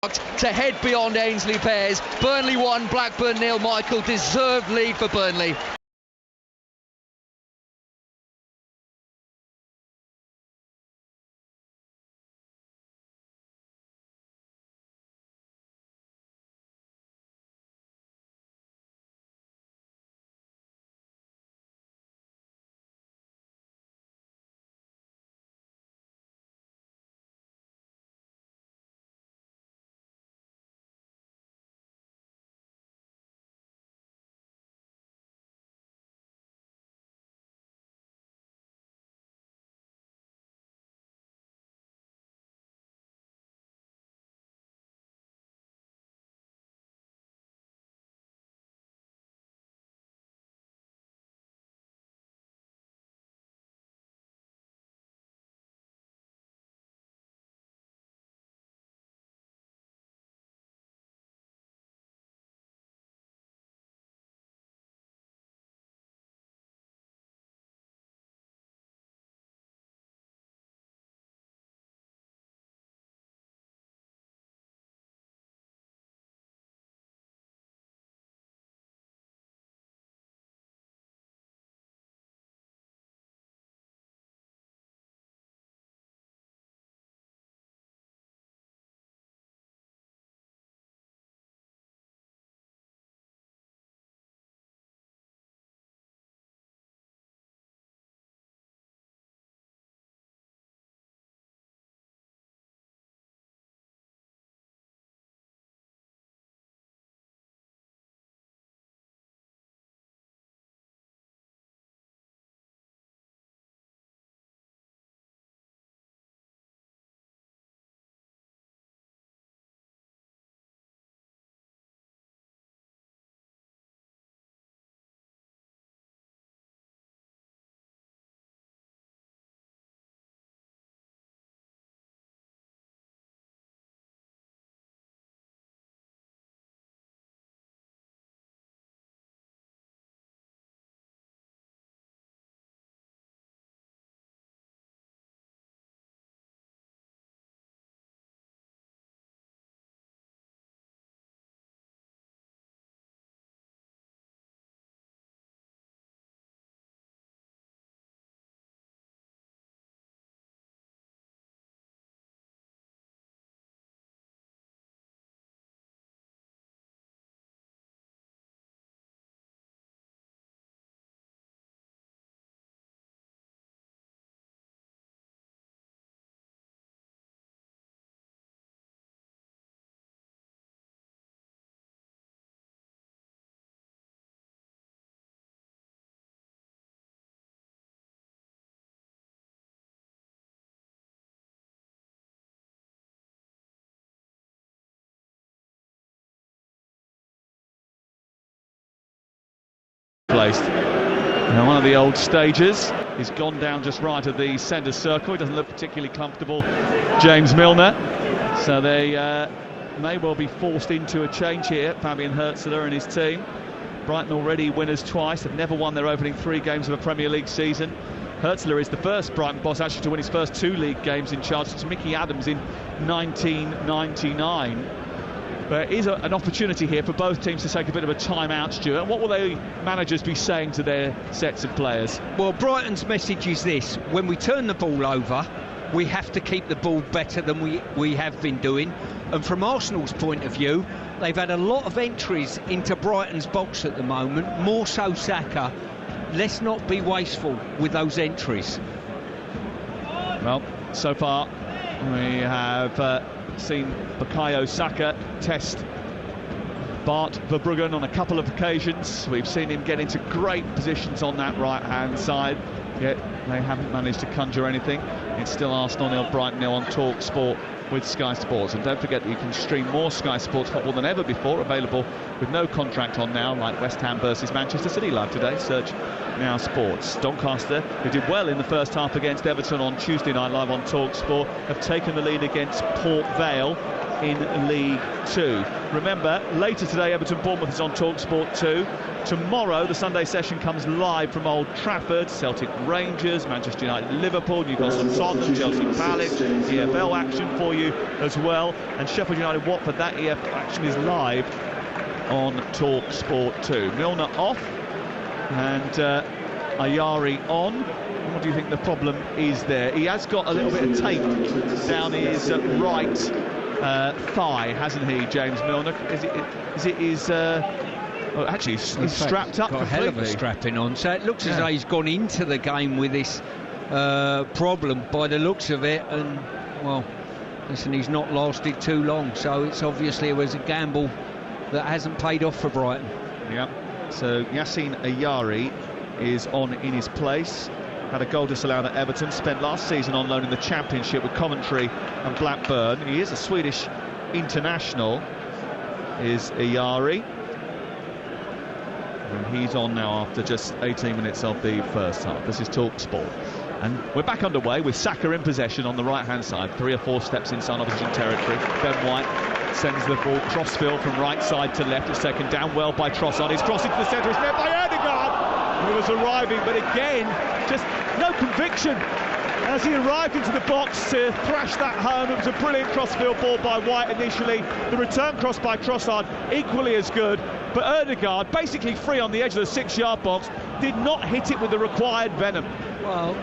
To head beyond Ainsley Pears. Burnley 1, Blackburn 0. Michael, deserved lead for Burnley. Placed. Now one of the old stagers. He's gone down just right of the centre circle. He doesn't look particularly comfortable, James Milner. So they may well be forced into a change here, Fabian Hürzeler and his team. Brighton already winners twice. They've never won their opening 3 games of a Premier League season. Hürzeler is the first Brighton boss actually to win his first 2 league games in charge. It's Mickey Adams in 1999. There is an opportunity here for both teams to take a bit of a time-out, Stuart. What will the managers be saying to their sets of players? Well, Brighton's message is this: when we turn the ball over, we have to keep the ball better than we have been doing. And from Arsenal's point of view, they've had a lot of entries into Brighton's box at the moment, more so Saka. Let's not be wasteful with those entries. Well, so far we have seen Bukayo Saka test Bart Verbruggen on a couple of occasions. We've seen him get into great positions on that right-hand side, yet they haven't managed to conjure anything. It's still Arsenal 0, Brighton 0 on Talk Sport with Sky Sports. And don't forget that you can stream more Sky Sports football than ever before, available with no contract on now, like West Ham versus Manchester City live today. Search Now Sports. Doncaster, who did well in the first half against Everton on Tuesday night live on Talk Sport, have taken the lead against Port Vale. in League 2. Remember, later today Everton-Bournemouth is on TalkSport 2. Tomorrow the Sunday session comes live from Old Trafford. Celtic Rangers, Manchester United-Liverpool, Newcastle-Tottenham, Chelsea-Palace, EFL action for you as well. And Sheffield United-Watford, that EFL action is live on TalkSport 2. Milner off and Ayari on. What do you think the problem is there? He has got a little bit of tape down his right thigh, hasn't he, James Milner? Is it his... well, actually, he's strapped up got completely. A hell of a strapping on, so it looks as though he's gone into the game with this problem by the looks of it, and, well, listen, he's not lasted too long, so it's obviously it was a gamble that hasn't paid off for Brighton. Yeah, so Yassine Ayari is on in his place. Had a goal disallowed at Everton, spent last season on loan in the Championship with Coventry and Blackburn. He is a Swedish international, is Ayari. And he's on now after just 18 minutes of the first half. This is TalkSport. And we're back underway with Saka in possession on the right-hand side. 3 or 4 steps inside opposition territory. Ben White sends the ball crossfield from right side to left. It's taken down well by Trossard. He's crossing to the centre. It's met by Ødegaard, who was arriving, but again, just no conviction as he arrived into the box to thrash that home. It was a brilliant crossfield ball by White initially. The return cross by Trossard, equally as good. But Ødegaard, basically free on the edge of the 6-yard box, did not hit it with the required venom. Well,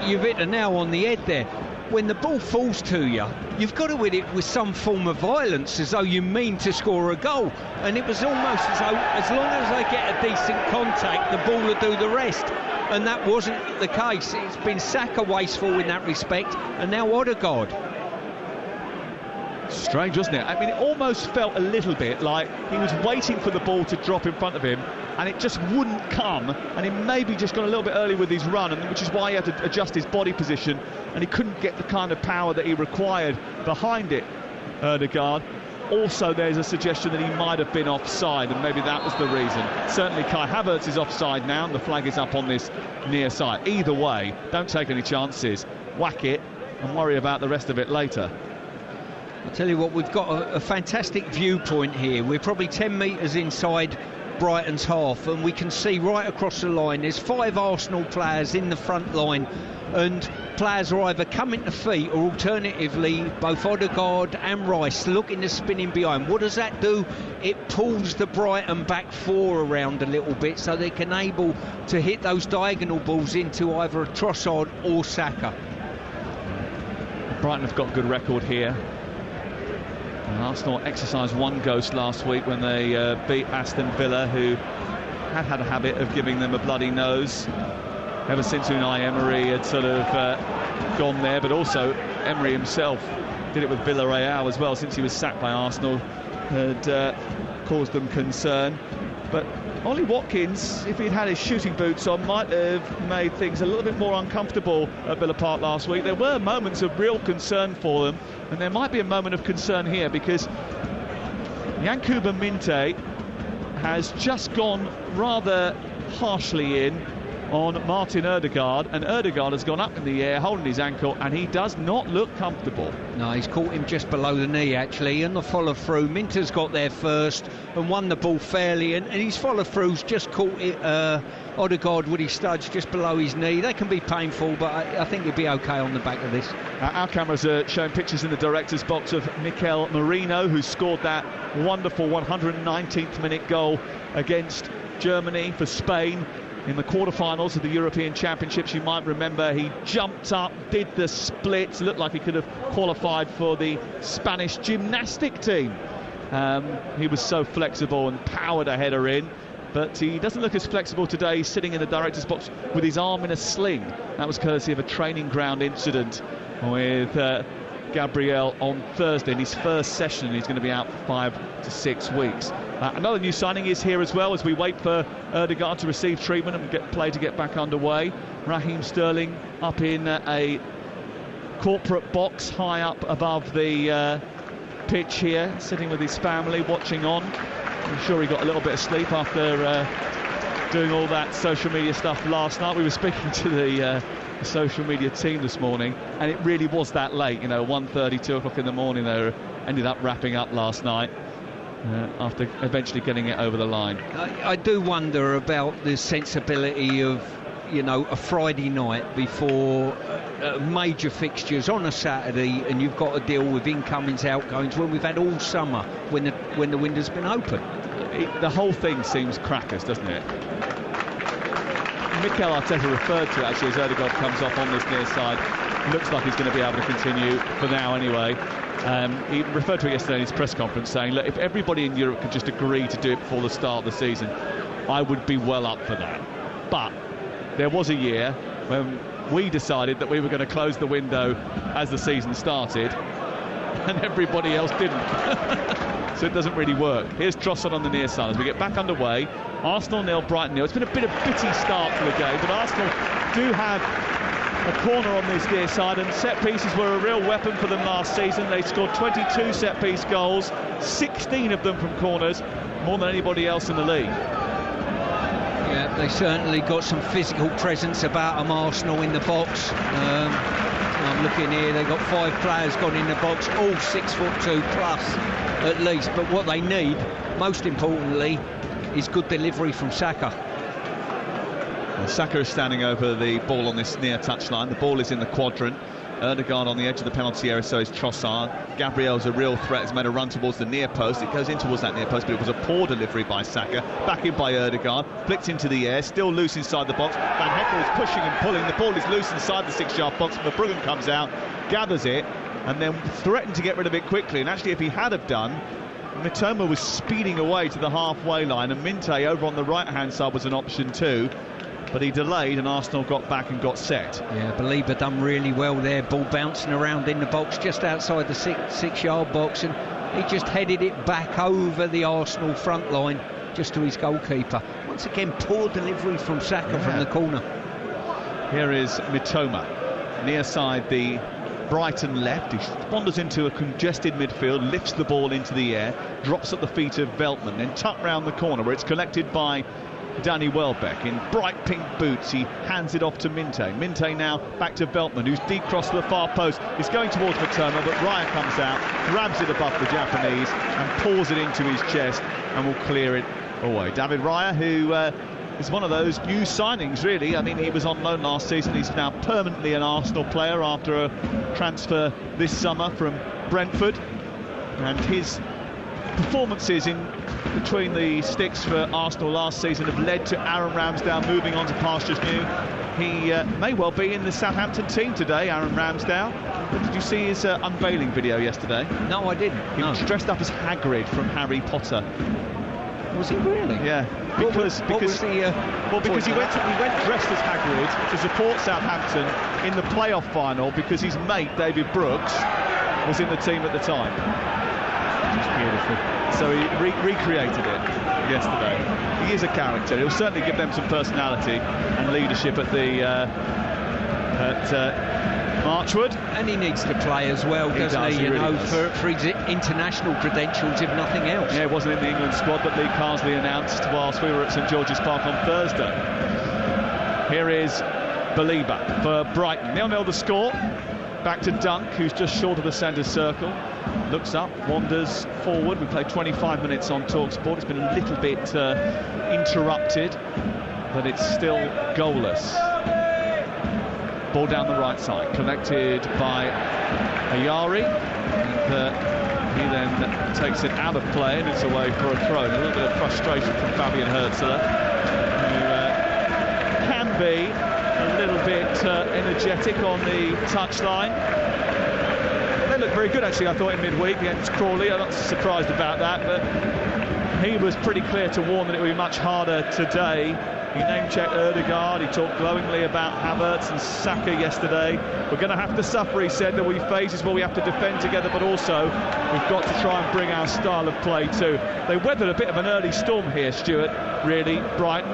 you've hit a nail on the head there. When the ball falls to you, you've got to hit it with some form of violence, as though you mean to score a goal. And it was almost as though, as long as they get a decent contact, the ball will do the rest. And that wasn't the case. It's been Saka wasteful in that respect, and now Ødegaard. Strange, wasn't it? I mean, it almost felt a little bit like he was waiting for the ball to drop in front of him, and it just wouldn't come, and he maybe just got a little bit early with his run, and which is why he had to adjust his body position, and he couldn't get the kind of power that he required behind it, Ødegaard. Also, there's a suggestion that he might have been offside, and maybe that was the reason. Certainly Kai Havertz is offside now, and the flag is up on this near side. Either way, don't take any chances. Whack it and worry about the rest of it later. I'll tell you what, we've got a fantastic viewpoint here. We're probably 10 metres inside Brighton's half, and we can see right across the line there's 5 Arsenal players in the front line, and players are either coming to feet or alternatively both Ødegaard and Rice looking to spinning behind. What does that do? It pulls the Brighton back 4 around a little bit, so they can able to hit those diagonal balls into either Trossard or Saka. Brighton have got a good record here. And Arsenal exercised one ghost last week when they beat Aston Villa, who had a habit of giving them a bloody nose ever since Unai Emery had sort of gone there. But also Emery himself did it with Villarreal as well, since he was sacked by Arsenal, had caused them concern. But Ollie Watkins, if he'd had his shooting boots on, might have made things a little bit more uncomfortable at Villa Park last week. There were moments of real concern for them, and there might be a moment of concern here, because Yankuba Minte has just gone rather harshly in on Martin Ødegaard, and Ødegaard has gone up in the air holding his ankle, and he does not look comfortable. No, he's caught him just below the knee actually, and the follow through. Minter's got there first and won the ball fairly, and his follow through's just caught it, Ødegaard with his studs just below his knee. They can be painful, but I think he'll be okay on the back of this. Our cameras are showing pictures in the director's box of Mikel Merino, who scored that wonderful 119th minute goal against Germany for Spain in the quarterfinals of the European Championships. You might remember he jumped up, did the splits, looked like he could have qualified for the Spanish gymnastic team. He was so flexible and powered a header in, but he doesn't look as flexible today. He's sitting in the director's box with his arm in a sling. That was courtesy of a training ground incident with Gabriel on Thursday in his first session. He's going to be out for 5 to 6 weeks. Another new signing is here as well, as we wait for Ødegaard to receive treatment and get play to get back underway. Raheem Sterling up in a corporate box high up above the pitch here, sitting with his family, watching on. I'm sure he got a little bit of sleep after doing all that social media stuff last night. We were speaking to the social media team this morning, and it really was that late, 1:30, 2 o'clock in the morning. They ended up wrapping up last night after eventually getting it over the line. I do wonder about the sensibility of a Friday night before major fixtures on a Saturday, and you've got to deal with incomings, outgoings, when we've had all summer when the window's been open. The whole thing seems crackers, doesn't it? Mikel Arteta referred to it actually as Ødegaard comes off on this near side. Looks like he's going to be able to continue for now anyway. He referred to it yesterday in his press conference saying, look, if everybody in Europe could just agree to do it before the start of the season, I would be well up for that. But there was a year when we decided that we were going to close the window as the season started, and everybody else didn't. So it doesn't really work. Here's Trossard on the near side as we get back underway. Arsenal 0, Brighton 0. It's been a bit of bitty start to the game, but Arsenal do have a corner on this near side, and set pieces were a real weapon for them last season. They scored 22 set piece goals, 16 of them from corners, more than anybody else in the league. Yeah, they certainly got some physical presence about them, Arsenal, in the box. I'm looking here, they've got 5 players gone in the box, all 6'2" plus at least. But what they need, most importantly, is good delivery from Saka. Well, Saka is standing over the ball on this near touchline. The ball is in the quadrant. Ødegaard on the edge of the penalty area, so is Trossard. Gabriel's a real threat, has made a run towards the near post. It goes in towards that near post, but it was a poor delivery by Saka. Back in by Ødegaard, flicked into the air, still loose inside the box. Van Heckel is pushing and pulling. The ball is loose inside the 6-yard box. Verbruggen comes out, gathers it, and then threatened to get rid of it quickly. And actually, if he had have done, Mitoma was speeding away to the halfway line, and Minte over on the right-hand side was an option too. But he delayed, and Arsenal got back and got set. Yeah, Belieber done really well there. Ball bouncing around in the box, just outside the 6-yard box, and he just headed it back over the Arsenal front line, just to his goalkeeper. Once again, poor delivery from Saka from the corner. Here is Mitoma, near side the Brighton left. He wanders into a congested midfield, lifts the ball into the air, drops at the feet of Veltman, then tucked round the corner where it's collected by Danny Welbeck in bright pink boots. He hands it off to Minte. Minte now back to Veltman, who's deep crossed to the far post. He's going towards Mitoma, but Raya comes out, grabs it above the Japanese and pours it into his chest and will clear it away. David Raya, who is one of those new signings, really. I mean, he was on loan last season. He's now permanently an Arsenal player after a transfer this summer from Brentford. And his performances in between the sticks for Arsenal last season have led to Aaron Ramsdale moving on to pastures new. He may well be in the Southampton team today, Aaron Ramsdale. Did you see his unveiling video yesterday? No, I didn't. He was dressed up as Hagrid from Harry Potter. Was he really? Yeah, because he went dressed as Hagrid to support Southampton in the playoff final because his mate David Brooks was in the team at the time. It's beautiful. So he recreated it yesterday. He is a character. He'll certainly give them some personality and leadership at the Marchwood. And he needs to play as well, doesn't he? For his international credentials, if nothing else. Yeah, it wasn't in the England squad, but Lee Carsley announced whilst we were at St George's Park on Thursday. Here is Belieber for Brighton. 0-0 the score. Back to Dunk, who's just short of the centre circle. Looks up, wanders forward. We played 25 minutes on TalkSport. It's been a little bit interrupted, but it's still goalless. Ball down the right side, collected by Ayari. And he then takes it out of play, and it's away for a throw. A little bit of frustration from Fabian Hürzeler, who can be a little bit energetic on the touchline. They looked very good, actually, I thought, in midweek against Crawley. I'm not surprised about that, but he was pretty clear to warn that it would be much harder today. He name-checked Ødegaard. He talked glowingly about Havertz and Saka yesterday. We're going to have to suffer, he said. There will be phases where we have to defend together, but also we've got to try and bring our style of play too. They weathered a bit of an early storm here, Stuart, really, Brighton.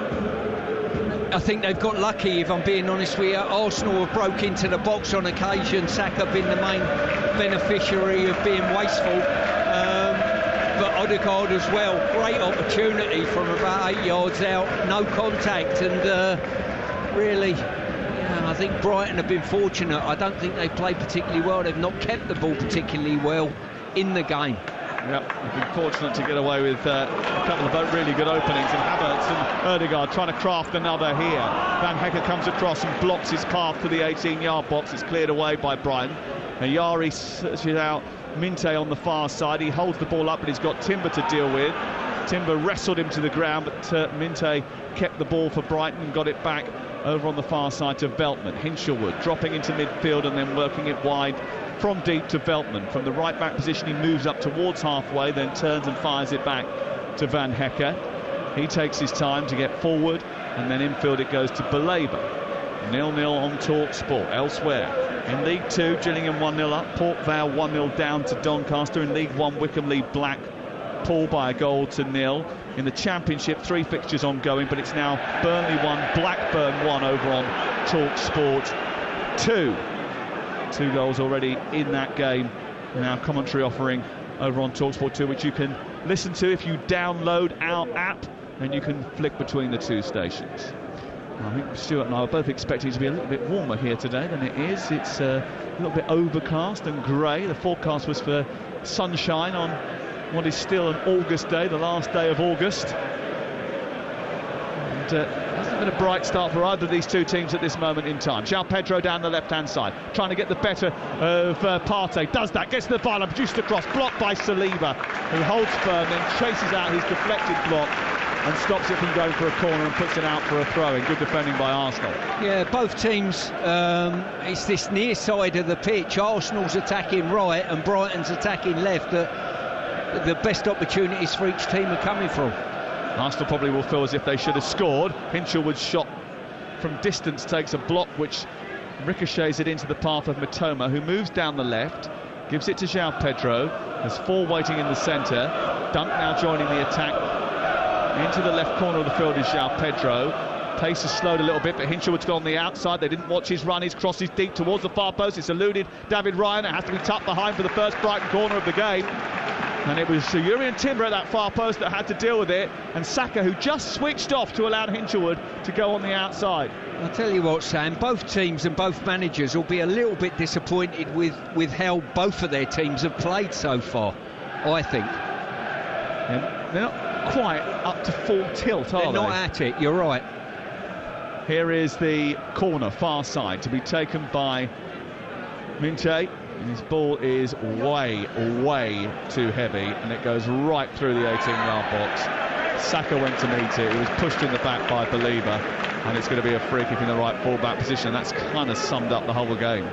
I think they've got lucky, if I'm being honest with you. Arsenal have broke into the box on occasion. Saka been the main beneficiary of being wasteful. But Ødegaard as well, great opportunity from about 8 yards out, no contact, and really, I think Brighton have been fortunate. I don't think they played particularly well. They've not kept the ball particularly well in the game. Yep, they've been fortunate to get away with a couple of really good openings, and Havertz and Ødegaard trying to craft another here. Van Hecke comes across and blocks his path to the 18-yard box. It's cleared away by Brighton. Yari searches out Minte on the far side. He holds the ball up, but he's got Timber to deal with. Timber wrestled him to the ground, but Minte kept the ball for Brighton and got it back over on the far side to Veltman. Hinshelwood dropping into midfield and then working it wide from deep to Veltman. From the right back position he moves up towards halfway, then turns and fires it back to Van Hecke. He takes his time to get forward, and then infield it goes to Belabor. 0-0 on TalkSport. Elsewhere in League 2, Gillingham 1-0 up, Port Vale 1-0 down to Doncaster. In League 1, Wycombe lead Blackpool by a goal to 0. In the Championship, 3 fixtures ongoing, but it's now Burnley 1, Blackburn 1 over on TalkSport 2. 2 goals already in that game. Now commentary offering over on TalkSport 2, which you can listen to if you download our app, and you can flick between the 2 stations. I think Stuart and I were both expecting it to be a little bit warmer here today than it is. It's a little bit overcast and grey. The forecast was for sunshine on what is still an August day, the last day of August. And hasn't been a bright start for either of these 2 teams at this moment in time. João Pedro down the left-hand side, trying to get the better of Partey. Does that, gets to the byline, produced the cross, blocked by Saliba, who holds firm, then chases out his deflected block and stops it from going for a corner and puts it out for a throw-in. Good defending by Arsenal. Yeah, both teams, it's this near side of the pitch. Arsenal's attacking right and Brighton's attacking left. The best opportunities for each team are coming from. Arsenal probably will feel as if they should have scored. Hinshelwood's shot from distance takes a block which ricochets it into the path of Mitoma, who moves down the left, gives it to João Pedro. There's 4 waiting in the centre. Dunk now joining the attack. Into the left corner of the field is João Pedro. Pace has slowed a little bit, but Hinshelwood's gone on the outside. They didn't watch his run. His cross is deep towards the far post. It's eluded David Ryan. It has to be tucked behind for the first Brighton corner of the game. And it was Urian Timber at that far post that had to deal with it. And Saka, who just switched off to allow Hinshelwood to go on the outside. I'll tell you what, Sam, both teams and both managers will be a little bit disappointed with how both of their teams have played so far, I think. Yeah, they're not quite up to full tilt, are they? They're not at it, you're right. Here is the corner, far side, to be taken by Minte. His ball is way, way too heavy, and it goes right through the 18-yard box. Saka went to meet it. He was pushed in the back by Belabor, and it's going to be a free kick in the right full-back position. That's kind of summed up the whole game.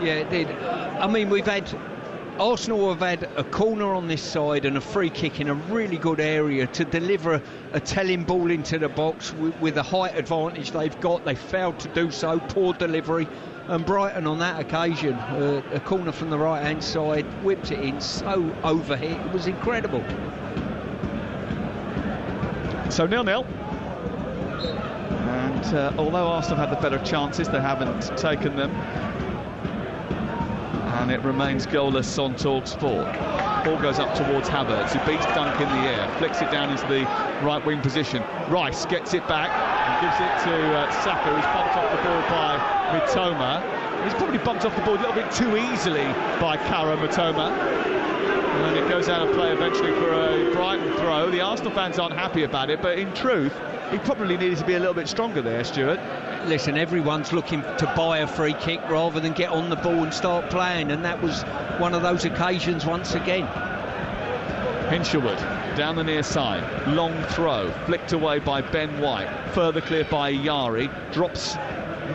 Yeah, it did. I mean, Arsenal have had a corner on this side and a free kick in a really good area to deliver a telling ball into the box with the height advantage they've got. They failed to do so, poor delivery. And Brighton on that occasion, a corner from the right-hand side, whipped it in so overhit. It was incredible. So 0-0. And although Arsenal had the better chances, they haven't taken them. And it remains goalless on TalkSport. Ball goes up towards Havertz, who beats Dunk in the air, flicks it down into the right wing position. Rice gets it back and gives it to Saka, who's bumped off the ball by Mitoma. He's probably bumped off the ball a little bit too easily by Kara Mitoma. And it goes out of play eventually for a Brighton throw. The Arsenal fans aren't happy about it, but in truth, he probably needed to be a little bit stronger there, Stuart. Listen, everyone's looking to buy a free kick rather than get on the ball and start playing, and that was one of those occasions once again. Hinshelwood down the near side, long throw, flicked away by Ben White, further cleared by Yari, drops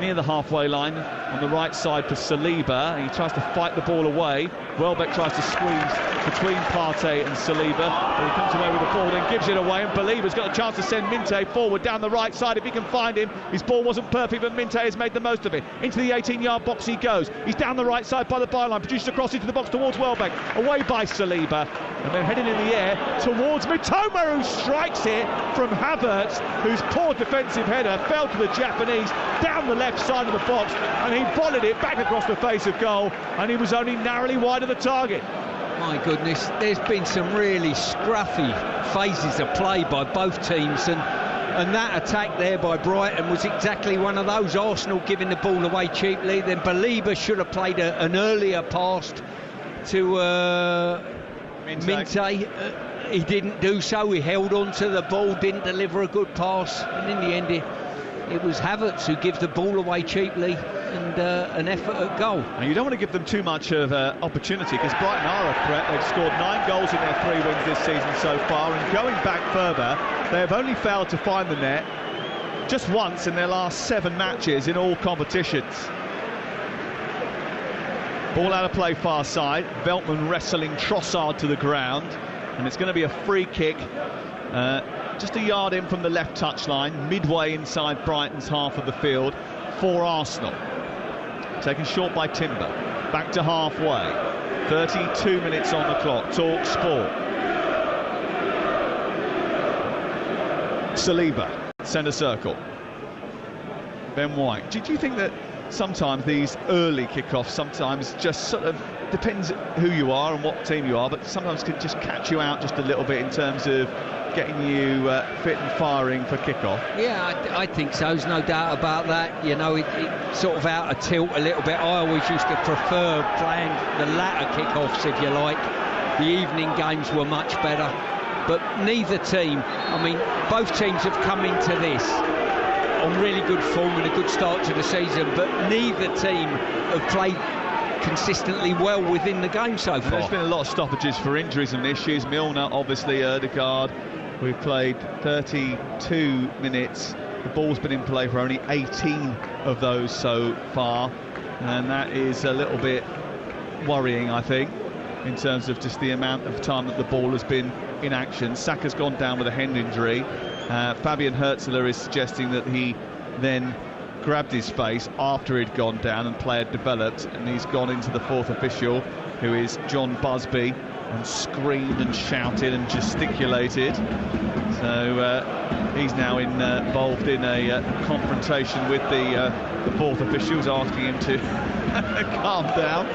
near the halfway line on the right side for Saliba. He tries to fight the ball away. Welbeck tries to squeeze between Partey and Saliba, but he comes away with the ball, then gives it away, and Believer's got a chance to send Minte forward down the right side if he can find him. His ball wasn't perfect, but Minte has made the most of it. Into the 18-yard box he goes. He's down the right side by the byline, produced a cross into the box towards Welbeck, away by Saliba, and then heading in the air towards Mitoma, who strikes it from Havertz, whose poor defensive header fell to the Japanese down the left side of the box, and he volleyed it back across the face of goal, and he was only narrowly wide of the target. My goodness, there's been some really scruffy phases of play by both teams, and And that attack there by Brighton was exactly one of those. Arsenal giving the ball away cheaply. Then Belieber should have played an earlier pass to Minte. He didn't do so. He held on to the ball, didn't deliver a good pass, and in the end it was Havertz who gives the ball away cheaply and an effort at goal. And you don't want to give them too much of opportunity, because Brighton are a threat. They've scored 9 goals in their 3 wins this season so far, and going back further, they have only failed to find the net just once in their last 7 matches in all competitions. Ball out of play far side, Veltman wrestling Trossard to the ground, and it's going to be a free kick just a yard in from the left touchline, midway inside Brighton's half of the field for Arsenal. Taken short by Timber, back to halfway, 32 minutes on the clock. Talk Sport. Saliba, centre circle. Ben White. Did you think that sometimes these early kickoffs sometimes just sort of depends who you are and what team you are, but sometimes can just catch you out just a little bit in terms of getting you fit and firing for kickoff? Yeah, I think so. There's no doubt about that. You know, it sort of out of tilt a little bit. I always used to prefer playing the latter kickoffs, if you like. The evening games were much better, but neither team, I mean, both teams have come into this on really good form and a good start to the season, but neither team have played consistently well within the game so far. There's been a lot of stoppages for injuries and issues. Milner, obviously, Ødegaard. We've played 32 minutes. The ball's been in play for only 18 of those so far, and that is a little bit worrying, I think, in terms of just the amount of time that the ball has been in action. Saka's gone down with a hand injury. Fabian Herzler is suggesting that he then grabbed his face after he'd gone down and play had developed, and he's gone into the 4th official, who is John Busby, and screamed and shouted and gesticulated. So he's now involved in a confrontation with the 4th officials, asking him to calm down.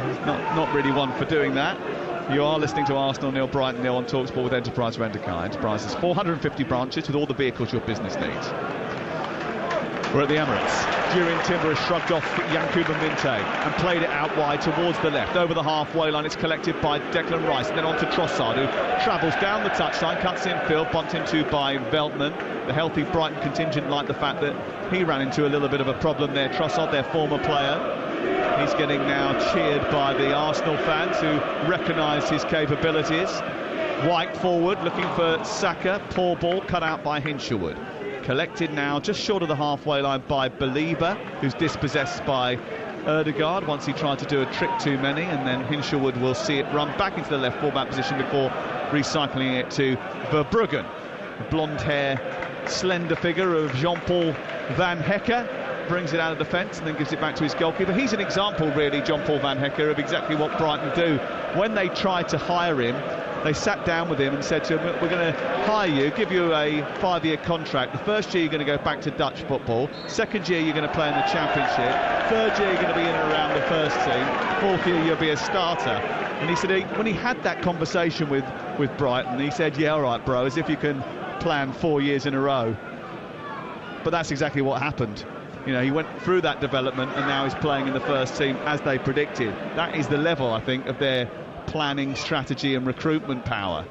He's not really one for doing that. You are listening to Arsenal 0, Brighton 0 on TalkSport with Enterprise Rent-A-Car. Enterprise has 450 branches with all the vehicles your business needs. We're at the Emirates. Durin Timber has shrugged off Yankuba Minte and played it out wide towards the left. Over the halfway line, it's collected by Declan Rice, and then on to Trossard, who travels down the touchline, cuts infield, bumped into by Veltman. The healthy Brighton contingent like the fact that he ran into a little bit of a problem there. Trossard, their former player, he's getting now cheered by the Arsenal fans who recognise his capabilities. White forward, looking for Saka. Poor ball cut out by Hinshelwood. Collected now just short of the halfway line by Belieber, who's dispossessed by Ødegaard once he tried to do a trick too many, and then Hinshelwood will see it run back into the left full-back position before recycling it to Verbruggen. The blonde hair, slender figure of Jean-Paul Van Hecke brings it out of defence and then gives it back to his goalkeeper. He's an example, really, Jean-Paul Van Hecke, of exactly what Brighton do. When they tried to hire him, they sat down with him and said to him, we're going to hire you, give you a 5-year contract. The first year you're going to go back to Dutch football. Second year you're going to play in the Championship. Third year you're going to be in and around the first team. Fourth year you'll be a starter. And he said, when he had that conversation with Brighton, he said, yeah, all right, bro, as if you can plan 4 years in a row. But that's exactly what happened. You know, he went through that development and now he's playing in the first team as they predicted. That is the level, I think, of their planning, strategy and recruitment power.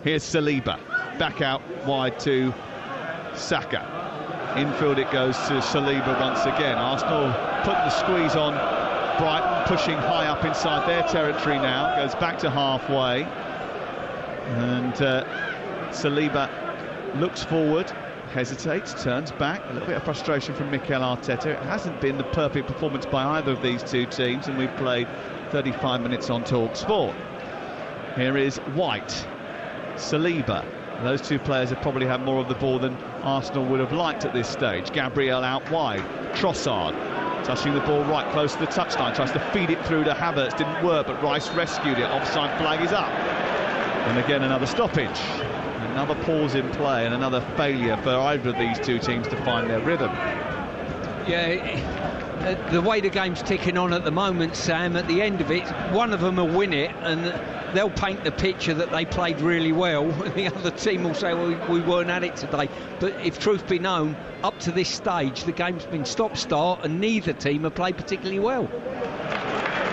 Here's Saliba, back out wide to Saka. Infield it goes to Saliba once again. Arsenal put the squeeze on Brighton, pushing high up inside their territory now. Goes back to halfway. And Saliba looks forward, hesitates, turns back. A little bit of frustration from Mikel Arteta. It hasn't been the perfect performance by either of these two teams, and we've played 35 minutes on TalkSport. Here is White, Saliba. Those two players have probably had more of the ball than Arsenal would have liked at this stage. Gabriel out wide. Trossard touching the ball right close to the touchline. Tries to feed it through to Havertz. Didn't work, but Rice rescued it. Offside flag is up. And again, another stoppage. Another pause in play and another failure for either of these two teams to find their rhythm. Yeah, the way the game's ticking on at the moment, Sam, at the end of it, one of them will win it, and they'll paint the picture that they played really well, and the other team will say, well, we weren't at it today. But if truth be known, up to this stage, the game's been stop-start, and neither team have played particularly well.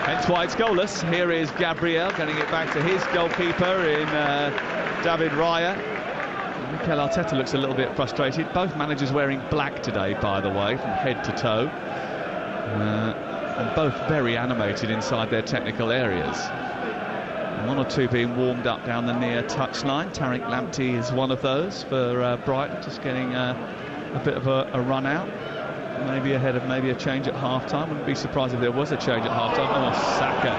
Hence why it's goalless. Here is Gabriel getting it back to his goalkeeper in David Raya. Mikel Arteta looks a little bit frustrated. Both managers wearing black today, by the way, from head to toe. And both very animated inside their technical areas. And one or two being warmed up down the near touchline. Tariq Lamptey is one of those for Brighton, just getting a bit of a run out. Maybe ahead of maybe a change at half-time. Wouldn't be surprised if there was a change at half-time. Oh, Saka.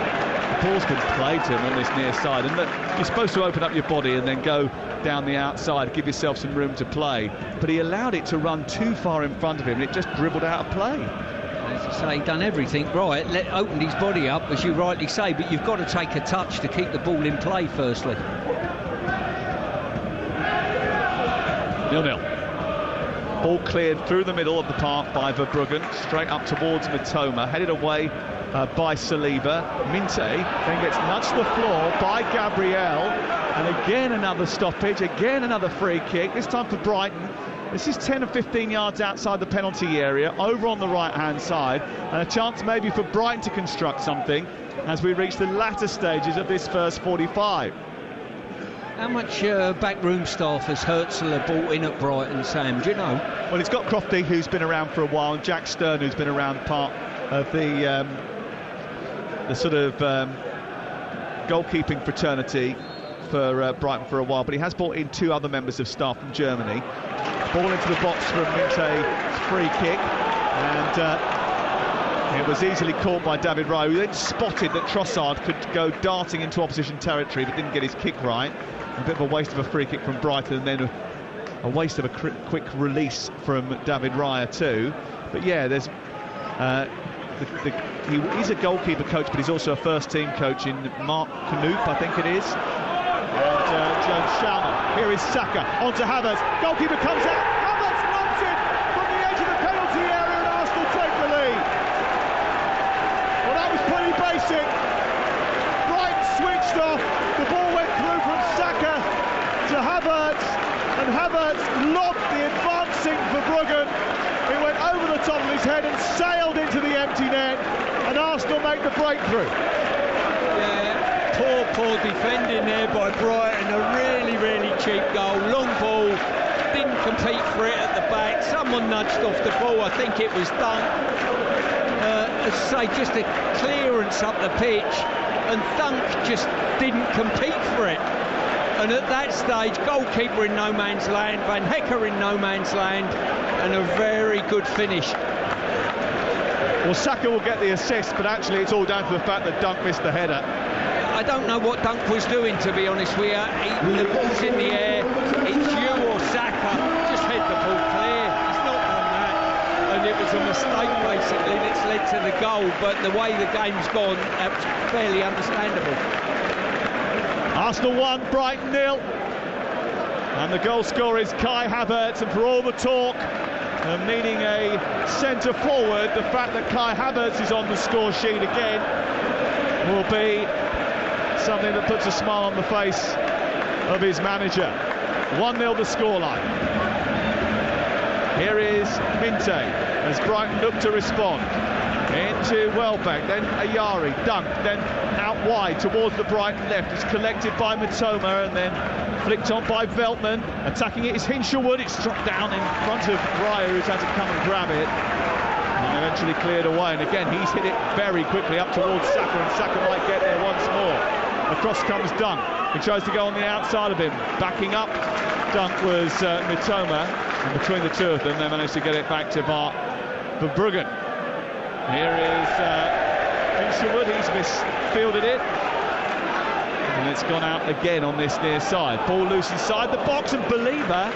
The ball's been played to him on this near side. And look, you're supposed to open up your body and then go down the outside, give yourself some room to play. But he allowed it to run too far in front of him, and it just dribbled out of play. As you say, done everything right, opened his body up, as you rightly say, but you've got to take a touch to keep the ball in play firstly. 0-0. Ball cleared through the middle of the park by Verbruggen, straight up towards Mitoma, headed away by Saliba. Minte then gets nudged to the floor by Gabriel, and again another stoppage, again another free kick, this time for Brighton. This is 10 or 15 yards outside the penalty area, over on the right-hand side, and a chance maybe for Brighton to construct something as we reach the latter stages of this first 45. How much backroom staff has Herzl brought in at Brighton, Sam? Do you know? Well, it's got Crofty, who's been around for a while, and Jack Stern, who's been around part of the sort of goalkeeping fraternity for Brighton for a while. But he has brought in two other members of staff from Germany. Ball into the box from Minte's free kick, and it was easily caught by David Raya, who then spotted that Trossard could go darting into opposition territory but didn't get his kick right. A bit of a waste of a free kick from Brighton, and then a waste of a quick release from David Raya too. But yeah, there's he's a goalkeeper coach, but he's also a first-team coach in Mark Knoop, I think it is. And Jones Shalman. Here is Saka onto Havertz. Goalkeeper comes out. Havertz knocks it from the edge of the penalty area, and Arsenal take the lead. Well, that was pretty basic. Brighton switched off. The ball went through from Saka to Havertz, and Havertz lobbed the advancing Verbruggen. It went over the top of his head and sailed into the empty net, and Arsenal make the breakthrough. Poor defending there by Brighton. A really cheap goal. Long ball, didn't compete for it at the back. Someone nudged off the ball. I think it was Dunk. As I say, just a clearance up the pitch, and Dunk just didn't compete for it. And at that stage, goalkeeper in no man's land, Van Hecker in no man's land, and a very good finish. Well, Saka will get the assist, but actually it's all down to the fact that Dunk missed the header. I don't know what Dunk was doing, to be honest with you. The ball's in the air, it's you or Saka, just head the ball clear. He's not done that, and it was a mistake basically that's led to the goal, but the way the game's gone, that's fairly understandable. Arsenal 1, Brighton 0, and the goal scorer is Kai Havertz, and for all the talk meaning a centre forward, the fact that Kai Havertz is on the score sheet again will be something that puts a smile on the face of his manager. 1-0 the scoreline. Here is Minte as Brighton look to respond. Into Welbeck, then Ayari, Dunk, then out wide towards the Brighton left. It's collected by Mitoma and then flicked on by Veltman. Attacking it is Hinshelwood. It's dropped down in front of Raya, who's had to come and grab it. And eventually cleared away. And again, he's hit it very quickly up towards Saka, and Saka might get there once more. Across comes Dunk. He tries to go on the outside of him. Backing up, Dunk was Mitoma. And between the two of them, they managed to get it back to Verbruggen. Here is Hinshelwood. He's misfielded it. And it's gone out again on this near side. Ball loose inside the box, and Believer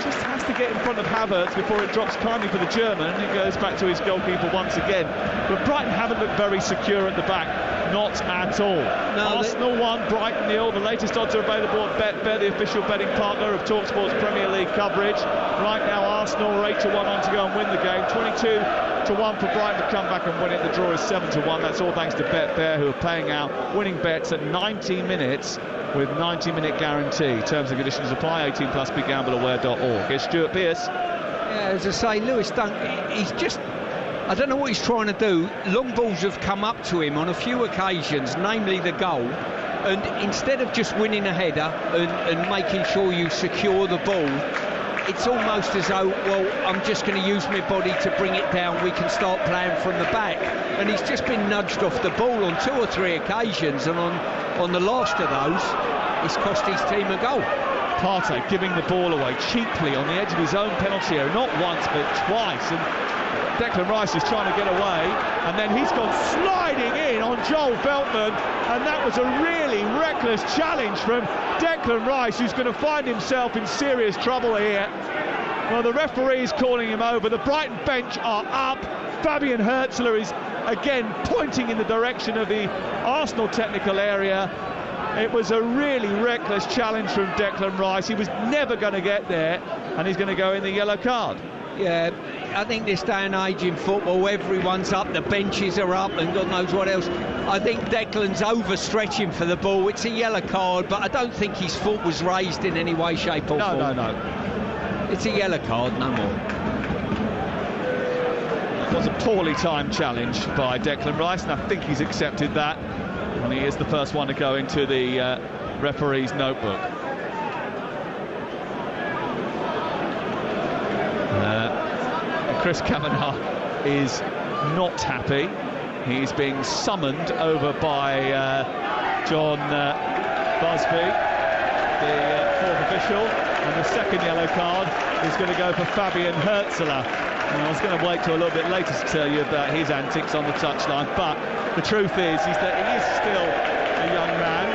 just has to get in front of Havertz before it drops kindly for the German. He goes back to his goalkeeper once again. But Brighton haven't looked very secure at the back. Not at all. No, Arsenal 1, Brighton 0. The latest odds are available at Betfair, the official betting partner of TalkSport's Premier League coverage. Right now, Arsenal are 8-1 on to go and win the game. 22-1 for Brighton to come back and win it. The draw is 7-1. That's all thanks to Betfair, who are paying out winning bets at 90 minutes with 90-minute guarantee. Terms and conditions apply. 18+. BeGambleAware.org. Here's Stuart Pearce. Yeah, as I say, Lewis Dunk, he's just... I don't know what he's trying to do. Long balls have come up to him on a few occasions, namely the goal. And instead of just winning a header and making sure you secure the ball, it's almost as though, well, I'm just going to use my body to bring it down. We can start playing from the back. And he's just been nudged off the ball on 2 or 3 occasions. And on the last of those, it's cost his team a goal. Partey giving the ball away cheaply on the edge of his own penalty area, not once but twice. And Declan Rice is trying to get away, and then he's gone sliding in on Joel Veltman, and that was a really reckless challenge from Declan Rice, who's going to find himself in serious trouble here. Well, the referee's calling him over. The Brighton bench are up. Fabian Herzler is again pointing in the direction of the Arsenal technical area. It was a really reckless challenge from Declan Rice. He was never going to get there, and he's going to go in the yellow card. Yeah, I think this day and age in football, everyone's up, the benches are up, and God knows what else. I think Declan's overstretching for the ball. It's a yellow card, but I don't think his foot was raised in any way, shape or form. No. It's a yellow card, no more. It was a poorly timed challenge by Declan Rice, and I think he's accepted that. And he is the first one to go into the referee's notebook. Chris Kavanagh is not happy. He's being summoned over by John Busby, the fourth official, and the second yellow card is going to go for Fabian Herzler. And I was going to wait till a little bit later to tell you about his antics on the touchline, but the truth is that he is still a young man.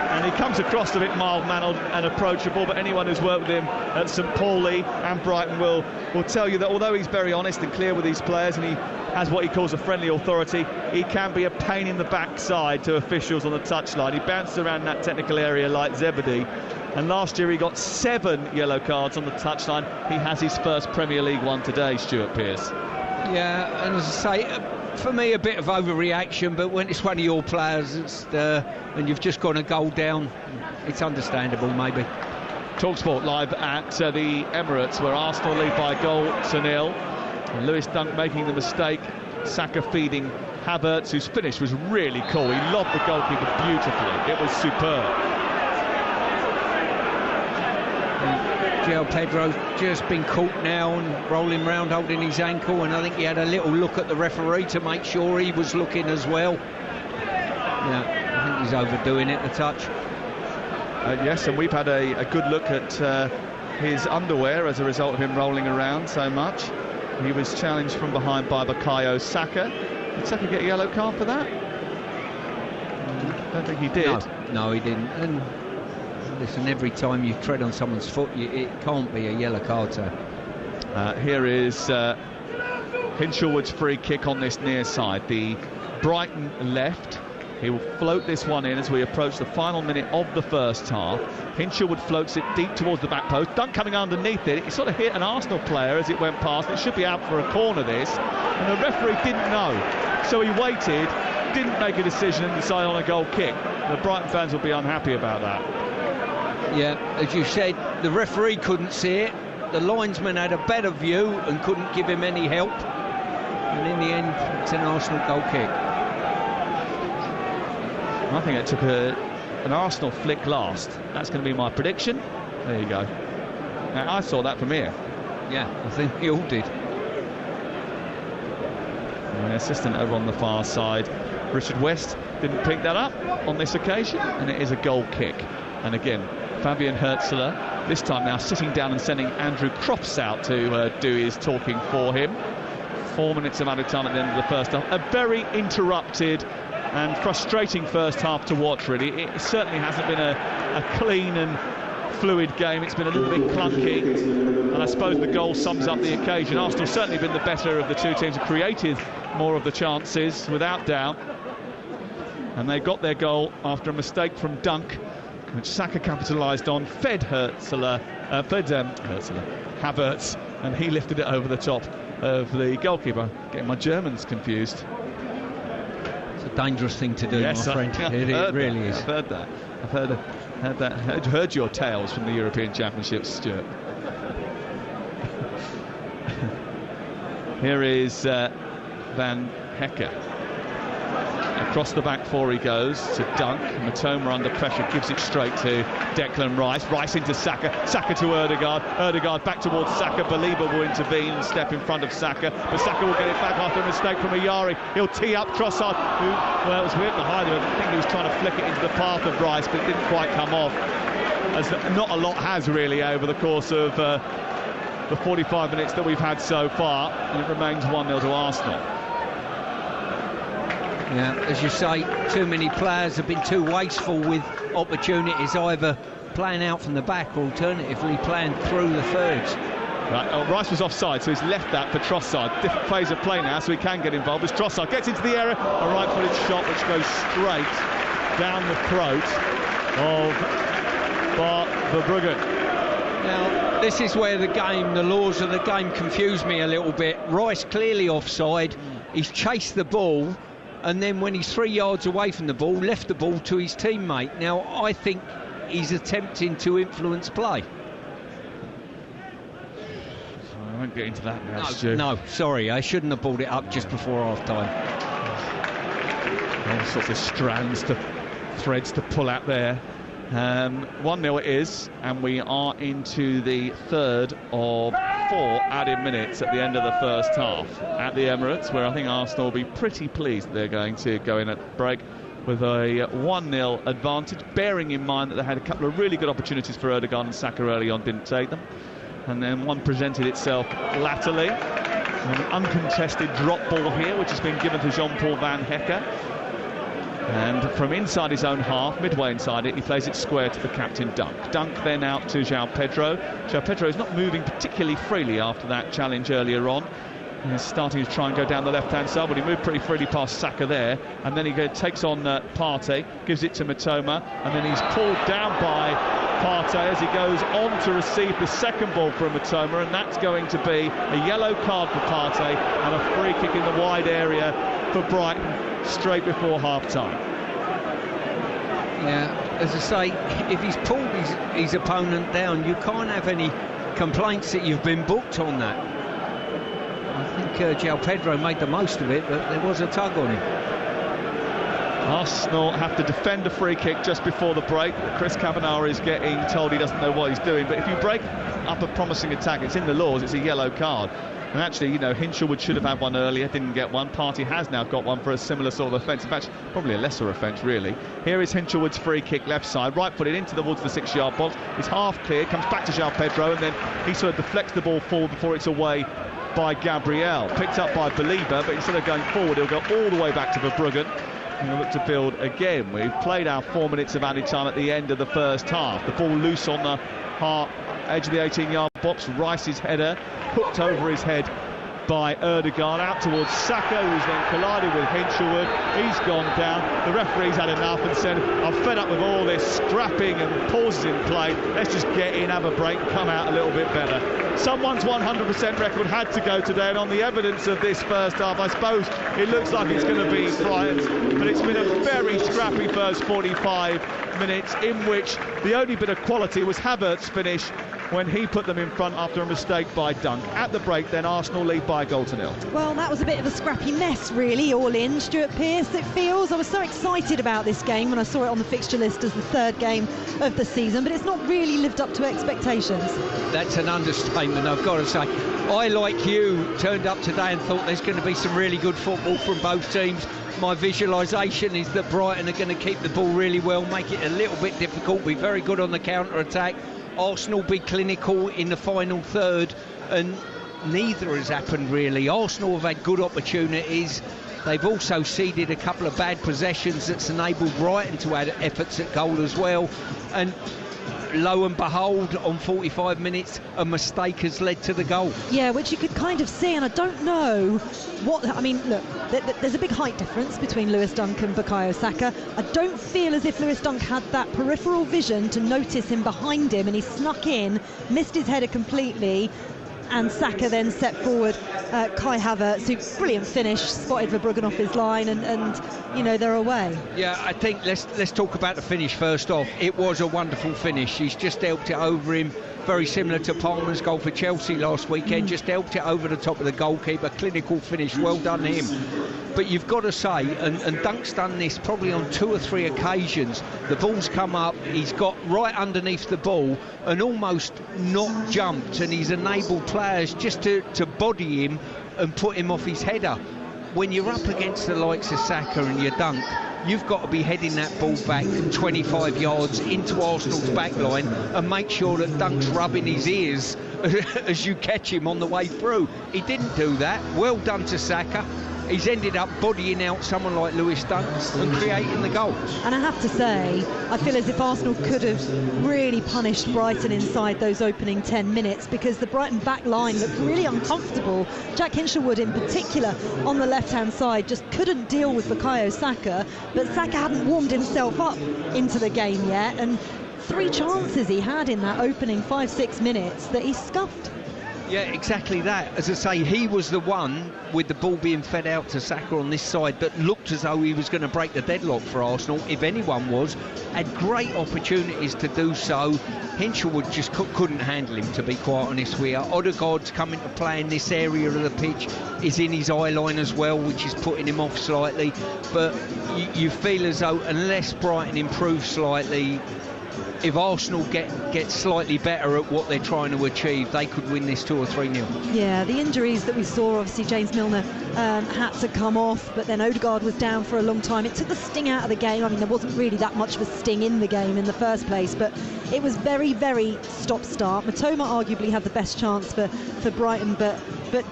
And he comes across a bit mild-mannered and approachable, but anyone who's worked with him at St Pauli and Brighton will tell you that although he's very honest and clear with these players, and he has what he calls a friendly authority, he can be a pain in the backside to officials on the touchline. He bounces around that technical area like Zebedee, and last year he got 7 yellow cards on the touchline. He has his first Premier League one today, Stuart Pearce. Yeah, and as I say, for me, a bit of overreaction, but when it's one of your players and you've just gone a goal down, it's understandable, maybe. TalkSport live at the Emirates, where Arsenal lead by a goal to 0. And Lewis Dunk making the mistake. Saka feeding Havertz, whose finish was really cool. He lobbed the goalkeeper beautifully. It was superb. João Pedro's just been caught now and rolling round holding his ankle, and I think he had a little look at the referee to make sure he was looking as well. Yeah, I think he's overdoing it, the touch. Yes, and we've had a good look at his underwear as a result of him rolling around so much. He was challenged from behind by Bukayo Saka. Did Saka get a yellow card for that? I don't think he did. No, he didn't. And listen, every time you tread on someone's foot, it can't be a yellow card, sir. Here is Hinshelwood's free kick on this near side. The Brighton left. He will float this one in as we approach the final minute of the first half. Hinshelwood floats it deep towards the back post. Dunk coming underneath it. It sort of hit an Arsenal player as it went past. It should be out for a corner, this. And the referee didn't know. So he waited, didn't make a decision and decided on a goal kick. The Brighton fans will be unhappy about that. Yeah, as you said, the referee couldn't see it. The linesman had a better view and couldn't give him any help. And in the end, it's an Arsenal goal kick. I think it took an Arsenal flick last. That's going to be my prediction. There you go. Now, I saw that from here. Yeah, I think we all did. The assistant over on the far side, Richard West, didn't pick that up on this occasion, and it is a goal kick. And again, Fabian Herzler, this time now sitting down and sending Andrew Crofts out to do his talking for him. 4 minutes of added time at the end of the first half. A very interrupted and frustrating first half to watch, really. It certainly hasn't been a clean and fluid game. It's been a little bit clunky, and I suppose the goal sums up the occasion. Arsenal certainly been the better of the two teams, created more of the chances, without doubt. And they got their goal after a mistake from Dunk, which Saka capitalised on, fed Havertz, and he lifted it over the top of the goalkeeper. Getting my Germans confused. It's a dangerous thing to do, Yes, my friend. It really is. I've heard that. I've heard your tales from the European Championships, Stuart. Here is Van Hecker. Across the back four he goes to Dunk. Matoma under pressure gives it straight to Declan Rice. Rice into Saka. Saka to Ødegaard. Ødegaard back towards Saka. Belieber will intervene and step in front of Saka. But Saka will get it back after a mistake from Ayari. He'll tee up Trossard, who, well, it was weird behind him. I think he was trying to flick it into the path of Rice, but it didn't quite come off. As not a lot has really over the course of the 45 minutes that we've had so far. And it remains 1-0 to Arsenal. Yeah, as you say, too many players have been too wasteful with opportunities, either playing out from the back or alternatively playing through the thirds. Right, Rice was offside, so he's left that for Trossard. Different phase of play now, so he can get involved. As Trossard gets into the area, a right-footed shot which goes straight down the throat of Bart Verbruggen. Now, this is where the laws of the game confuse me a little bit. Rice clearly offside. He's chased the ball, and then when he's 3 yards away from the ball, left the ball to his teammate. Now, I think he's attempting to influence play. I won't get into that now, Stu. No, sorry, I shouldn't have brought it up just before half-time. All sorts of threads to pull out there. 1-0 it is, and we are into the third of 4 added minutes at the end of the first half at the Emirates, where I think Arsenal will be pretty pleased that they're going to go in at break with a 1-0 advantage, bearing in mind that they had a couple of really good opportunities for Ødegaard and Saka early on, didn't take them, and then one presented itself latterly. An uncontested drop ball here, which has been given to Jean-Paul Van Hecker. And from inside his own half, midway inside it, he plays it square to the captain Dunk. Dunk then out to João Pedro. João Pedro is not moving particularly freely after that challenge earlier on. He's starting to try and go down the left-hand side, but he moved pretty freely past Saka there. And then he takes on Partey, gives it to Matoma, and then he's pulled down by Partey as he goes on to receive the second ball from Matoma, and that's going to be a yellow card for Partey and a free kick in the wide area for Brighton straight before half-time. Yeah, as I say, if he's pulled his opponent down, you can't have any complaints that you've been booked on that. I think João Pedro made the most of it, but there was a tug on him. Arsenal have to defend a free kick just before the break. Chris Kavanagh is getting told he doesn't know what he's doing, but if you break up a promising attack, it's in the laws, it's a yellow card. And actually, you know, Hinshelwood should have had one earlier, didn't get one. Partey has now got one for a similar sort of offence. In fact, probably a lesser offence, really. Here is Hinshelwood's free kick left side, right-footed into towards the 6-yard box. It's half cleared, comes back to João Pedro, and then he sort of deflects the ball forward before it's away by Gabriel. Picked up by Belieber, but instead of going forward, he'll go all the way back to Verbruggen. And we'll look to build again. We've played our 4 minutes of added time at the end of the first half. The ball loose on the edge of the 18-yard box. Rice's header hooked over his head by Ødegaard out towards Saka, who's then collided with Hinshelwood. He's gone down. The referee's had enough and said, I'm fed up with all this scrapping and pauses in play. Let's just get in, have a break, come out a little bit better. Someone's 100% record had to go today, and on the evidence of this first half, I suppose it looks like it's going to be Brighton's, but it's been a very scrappy first 45 minutes in which the only bit of quality was Havertz's finish when he put them in front after a mistake by Dunk. At the break then, Arsenal lead by 1-0. Well, that was a bit of a scrappy mess really, all in. Stuart Pearce, it feels. I was so excited about this game when I saw it on the fixture list as the third game of the season, but it's not really lived up to expectations. That's an understatement, I've got to say. I, like you, turned up today and thought there's going to be some really good football from both teams. My visualisation is that Brighton are going to keep the ball really well, make it a little bit difficult, be very good on the counter-attack. Arsenal be clinical in the final third, and neither has happened really. Arsenal have had good opportunities. They've also ceded a couple of bad possessions that's enabled Brighton to add efforts at goal as well. And lo and behold, on 45 minutes, a mistake has led to the goal. Yeah, which you could kind of see, and I don't know what... I mean, look, there's a big height difference between Lewis Dunk and Bukayo Saka. I don't feel as if Lewis Dunk had that peripheral vision to notice him behind him, and he snuck in, missed his header completely, and Saka then set forward Kai Havertz, who brilliant finish, spotted Verbruggen off his line, and you know, they're away. Yeah, I think let's talk about the finish first off. It was a wonderful finish. He's just helped it over him, very similar to Palmer's goal for Chelsea last weekend. Just helped it over the top of the goalkeeper. Clinical finish, well done him. But you've got to say, and Dunk's done this probably on 2 or 3 occasions, the ball's come up, he's got right underneath the ball and almost not jumped, and he's enabled players just to body him and put him off his header. When you're up against the likes of Saka and your Dunk, you've got to be heading that ball back 25 yards into Arsenal's back line and make sure that Dunk's rubbing his ears as you catch him on the way through. He didn't do that. Well done to Saka. He's ended up bodying out someone like Lewis Dunk and creating the goal. And I have to say, I feel as if Arsenal could have really punished Brighton inside those opening 10 minutes, because the Brighton back line looked really uncomfortable. Jack Hinshelwood in particular on the left-hand side just couldn't deal with Bukayo Saka, but Saka hadn't warmed himself up into the game yet, and 3 chances he had in that opening 5-6 minutes that he scuffed. Yeah, exactly that. As I say, he was the one with the ball being fed out to Saka on this side that looked as though he was going to break the deadlock for Arsenal, if anyone was. Had great opportunities to do so. Hinshelwood just couldn't handle him, to be quite honest with you. Odegaard's coming to play in this area of the pitch, is in his eye line as well, which is putting him off slightly. But you feel as though unless Brighton improves slightly, if Arsenal get slightly better at what they're trying to achieve, they could win this 2 or 3-0. Yeah, the injuries that we saw, obviously James Milner had to come off, but then Odegaard was down for a long time. It took the sting out of the game. I mean, there wasn't really that much of a sting in the game in the first place, but it was very, very stop-start. Matoma arguably had the best chance for Brighton, but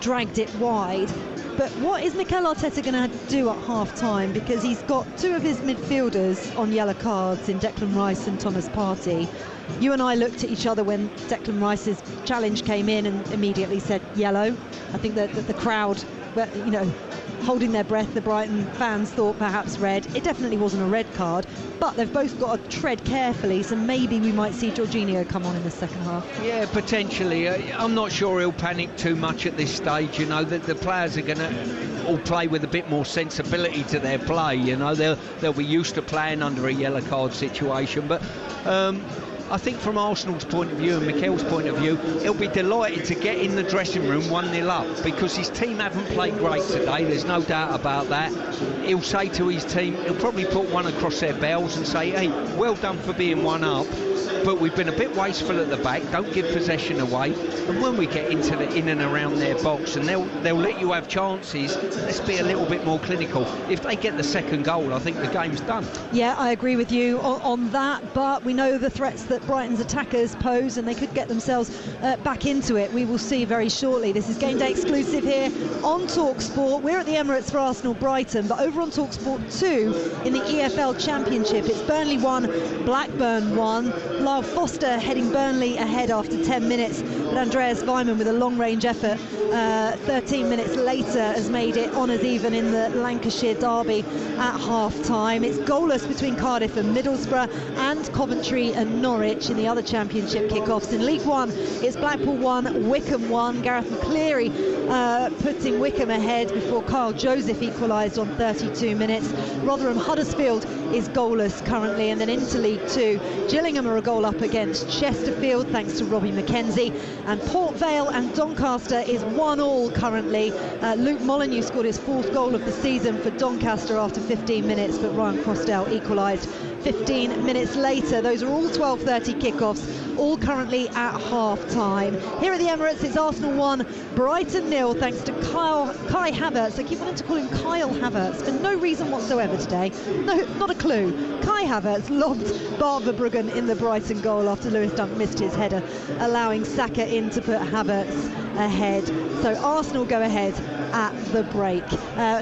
dragged it wide. But what is Mikel Arteta going to do at half-time? Because he's got 2 of his midfielders on yellow cards in Declan Rice and Thomas Partey. You and I looked at each other when Declan Rice's challenge came in and immediately said yellow. I think that the crowd, you know, holding their breath, the Brighton fans thought perhaps red. It definitely wasn't a red card, but they've both got to tread carefully, so maybe we might see Jorginho come on in the second half. Yeah, potentially. I'm not sure he'll panic too much at this stage. You know, the players are going to all play with a bit more sensibility to their play. You know, they'll be used to playing under a yellow card situation, but I think from Arsenal's point of view and Mikel's point of view, he'll be delighted to get in the dressing room 1-0 up, because his team haven't played great today, there's no doubt about that. He'll say to his team, he'll probably put one across their bells and say, hey, well done for being 1 up, but we've been a bit wasteful at the back, don't give possession away, and when we get into in and around their box and they'll let you have chances, let's be a little bit more clinical. If they get the second goal, I think the game's done. Yeah, I agree with you on that, but we know the threats that Brighton's attackers pose, and they could get themselves back into it. We will see very shortly. This is Game Day exclusive here on TalkSport. We're at the Emirates for Arsenal-Brighton, but over on TalkSport 2 in the EFL Championship, it's Burnley 1, Blackburn 1. Lyle Foster heading Burnley ahead after 10 minutes, but Andreas Weimann with a long-range effort 13 minutes later has made it honours even in the Lancashire derby at half-time. It's goalless between Cardiff and Middlesbrough, and Coventry and Norwich in the other Championship kickoffs. In League One, it's Blackpool 1, Wycombe 1. Gareth McCleary putting Wycombe ahead before Kyle Joseph equalised on 32 minutes. Rotherham Huddersfield is goalless currently, and then into League 2, Gillingham are a goal up against Chesterfield thanks to Robbie McKenzie, and Port Vale and Doncaster is 1-1 currently. Luke Molyneux scored his 4th goal of the season for Doncaster after 15 minutes, but Ryan Crosdale equalised 15 minutes later. Those are all 12:30 kickoffs, all currently at half-time. Here at the Emirates, it's Arsenal 1, Brighton 0, thanks to Kai Havertz. I keep wanting to call him Kyle Havertz for no reason whatsoever today. No, not a clue. Kai Havertz lobbed Bart Verbruggen in the Brighton goal after Lewis Dunk missed his header, allowing Saka in to put Havertz ahead. So Arsenal go ahead at the break.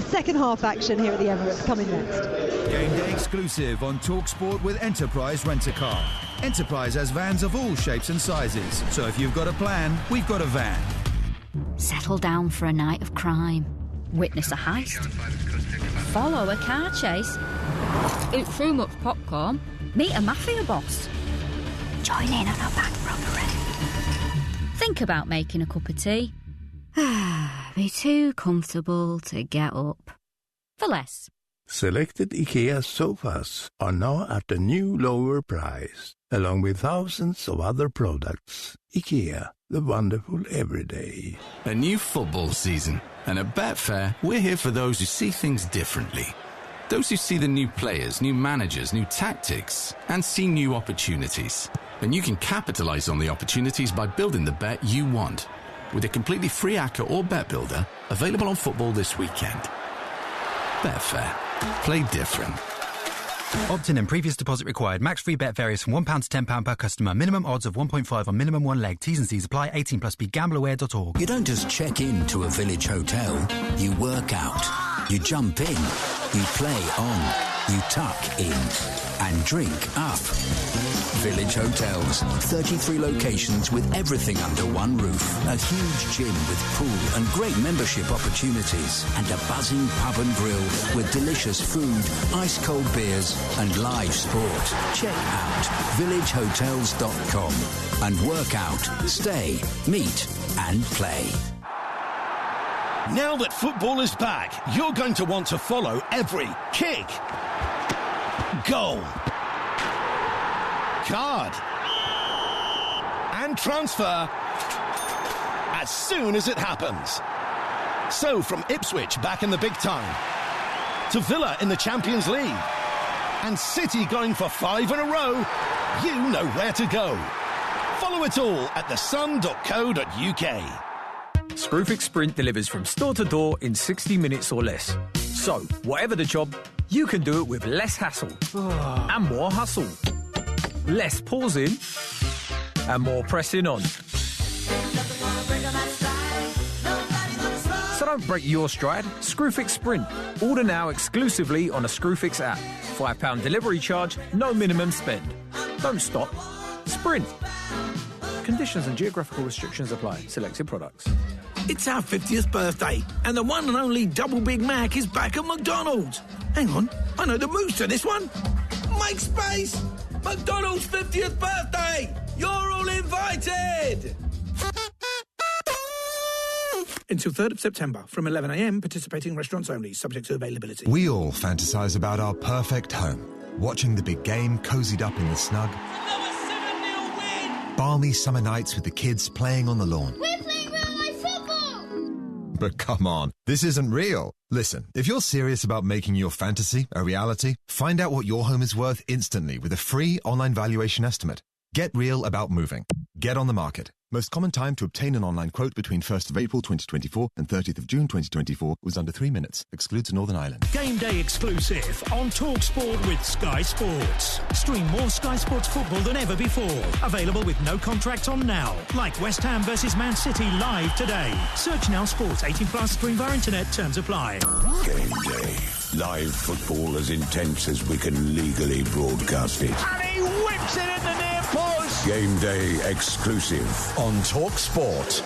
Second half action here at the Emirates coming next. Game Day exclusive on TalkSport with Enterprise Rent-A-Car. Enterprise has vans of all shapes and sizes, so if you've got a plan, we've got a van. Settle down for a night of crime. Witness a heist. Follow a car chase. Eat too much popcorn. Meet a mafia boss. Join in on a bank robbery. Think about making a cup of tea. Be too comfortable to get up. For less. Selected IKEA sofas are now at a new lower price, along with thousands of other products. IKEA, the wonderful everyday. A new football season, and at Betfair, we're here for those who see things differently. Those who see the new players, new managers, new tactics, and see new opportunities. And you can capitalise on the opportunities by building the bet you want, with a completely free ACCA or bet builder available on football this weekend. Betfair. Play different. Opt-in and previous deposit required. Max free bet varies from £1 to £10 per customer. Minimum odds of 1.5 on minimum one leg. T's and C's apply. 18 plus. BeGambleAware.org. You don't just check in to a village hotel. You work out. You jump in. You play on. You tuck in. And drink up. Village Hotels. 33 locations with everything under one roof. A huge gym with pool and great membership opportunities. And a buzzing pub and grill with delicious food, ice-cold beers and live sport. Check out villagehotels.com and work out, stay, meet and play. Now that football is back, you're going to want to follow every kick, goal, card and transfer as soon as it happens. So from Ipswich back in the big time, to Villa in the Champions League, and City going for 5 in a row, you know where to go. Follow it all at thesun.co.uk. Screwfix Sprint delivers from store to door in 60 minutes or less. So, whatever the job, you can do it with less hassle and more hustle. Less pausing and more pressing on. So don't break your stride. Screwfix Sprint. Order now exclusively on a Screwfix app. £5 delivery charge, no minimum spend. Don't stop. Sprint. Conditions and geographical restrictions apply. Selected products. It's our 50th birthday, and the one and only Double Big Mac is back at McDonald's. Hang on, I know the moves to this one. Make space! McDonald's 50th birthday! You're all invited! Until 3rd of September, from 11 a.m, participating restaurants only, subject to availability. We all fantasize about our perfect home. Watching the big game, cozied up in the snug. Another 7-0 win! Balmy summer nights with the kids playing on the lawn. We're playing real-life football! But come on, this isn't real. Listen, if you're serious about making your fantasy a reality, find out what your home is worth instantly with a free online valuation estimate. Get real about moving. Get on the market. Most common time to obtain an online quote between 1st of April 2024 and 30th of June 2024 was under 3 minutes. Excludes Northern Ireland. Game day exclusive on TalkSport with Sky Sports. Stream more Sky Sports football than ever before. Available with no contract on now. Like West Ham versus Man City live today. Search Now Sports. 18 plus. Stream via internet. Terms apply. Game day. Live football as intense as we can legally broadcast it. And he whips it in the near post. Game day exclusive on TalkSport.